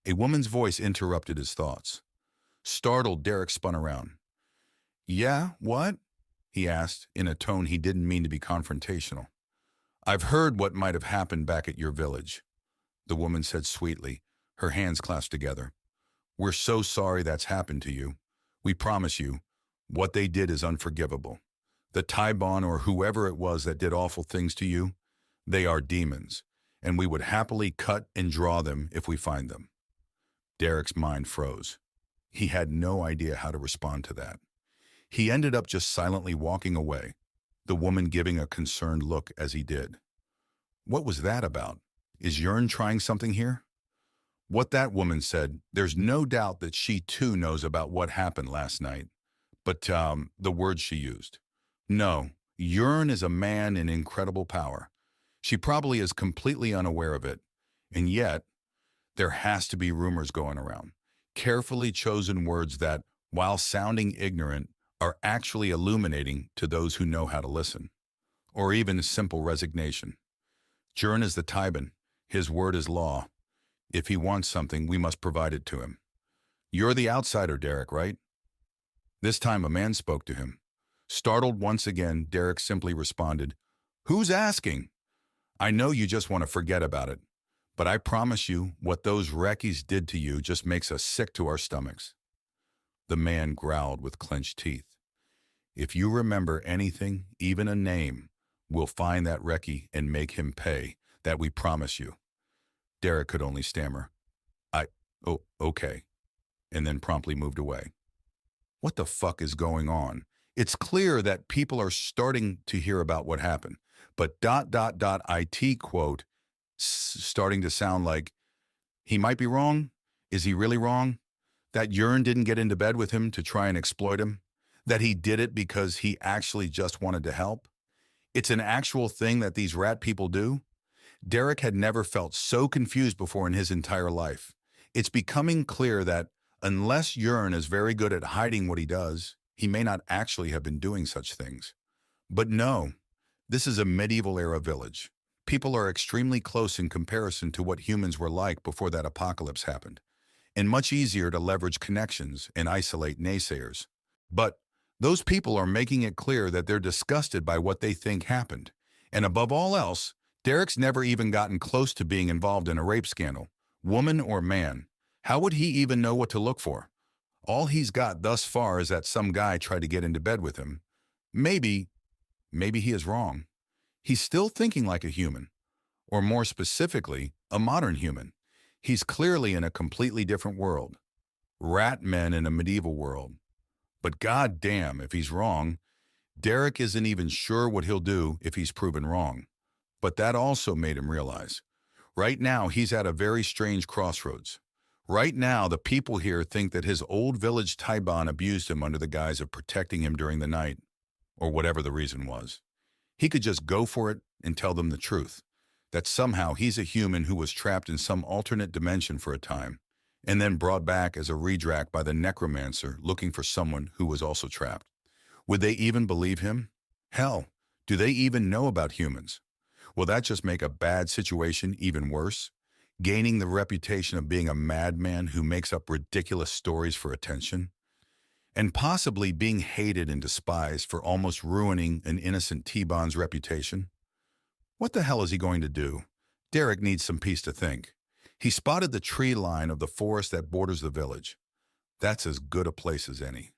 [SPEAKER 1] A woman's voice interrupted his thoughts. Startled, Derek spun around. Yeah, what? He asked, in a tone he didn't mean to be confrontational. I've heard what might have happened back at your village, the woman said sweetly, her hands clasped together. We're so sorry that's happened to you. We promise you, what they did is unforgivable. The Taibon or whoever it was that did awful things to you, they are demons, and we would happily cut and draw them if we find them. Derek's mind froze. He had no idea how to respond to that. He ended up just silently walking away, the woman giving a concerned look as he did. What was that about? Is Jern trying something here? What that woman said, there's no doubt that she too knows about what happened last night. But the words she used. No, Jern is a man in incredible power. She probably is completely unaware of it. And yet, there has to be rumors going around. Carefully chosen words that, while sounding ignorant, are actually illuminating to those who know how to listen. Or even simple resignation. Jern is the Taiban. His word is law. If he wants something, we must provide it to him. You're the outsider, Derek, right? This time a man spoke to him. Startled once again, Derek simply responded, Who's asking? I know you just want to forget about it, but I promise you what those Rekkies did to you just makes us sick to our stomachs. The man growled with clenched teeth. If you remember anything, even a name, we'll find that Rekkie and make him pay, that we promise you. Derek could only stammer. Oh, okay, and then promptly moved away. What the fuck is going on? It's clear that people are starting to hear about what happened, but ... IT quote starting to sound like, he might be wrong? Is he really wrong? That Jörn didn't get into bed with him to try and exploit him? That he did it because he actually just wanted to help? It's an actual thing that these rat people do? Derek had never felt so confused before in his entire life. It's becoming clear that unless Jörn is very good at hiding what he does, he may not actually have been doing such things. But no, this is a medieval-era village. People are extremely close in comparison to what humans were like before that apocalypse happened, and much easier to leverage connections and isolate naysayers. But those people are making it clear that they're disgusted by what they think happened. And above all else, Derek's never even gotten close to being involved in a rape scandal, woman or man. How would he even know what to look for? All he's got thus far is that some guy tried to get into bed with him. Maybe he is wrong. He's still thinking like a human, or more specifically, a modern human. He's clearly in a completely different world. Rat men in a medieval world. But goddamn, if he's wrong, Derek isn't even sure what he'll do if he's proven wrong. But that also made him realize, right now he's at a very strange crossroads. Right now, the people here think that his old village Taiban abused him under the guise of protecting him during the night, or whatever the reason was. He could just go for it and tell them the truth, that somehow he's a human who was trapped in some alternate dimension for a time, and then brought back as a redrak by the necromancer looking for someone who was also trapped. Would they even believe him? Hell, do they even know about humans? Will that just make a bad situation even worse? Gaining the reputation of being a madman who makes up ridiculous stories for attention? And possibly being hated and despised for almost ruining an innocent T-Bon's reputation? What the hell is he going to do? Derek needs some peace to think. He spotted the tree line of the forest that borders the village. That's as good a place as any.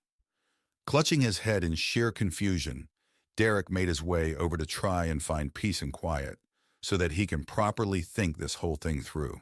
[SPEAKER 1] Clutching his head in sheer confusion, Derek made his way over to try and find peace and quiet so that he can properly think this whole thing through.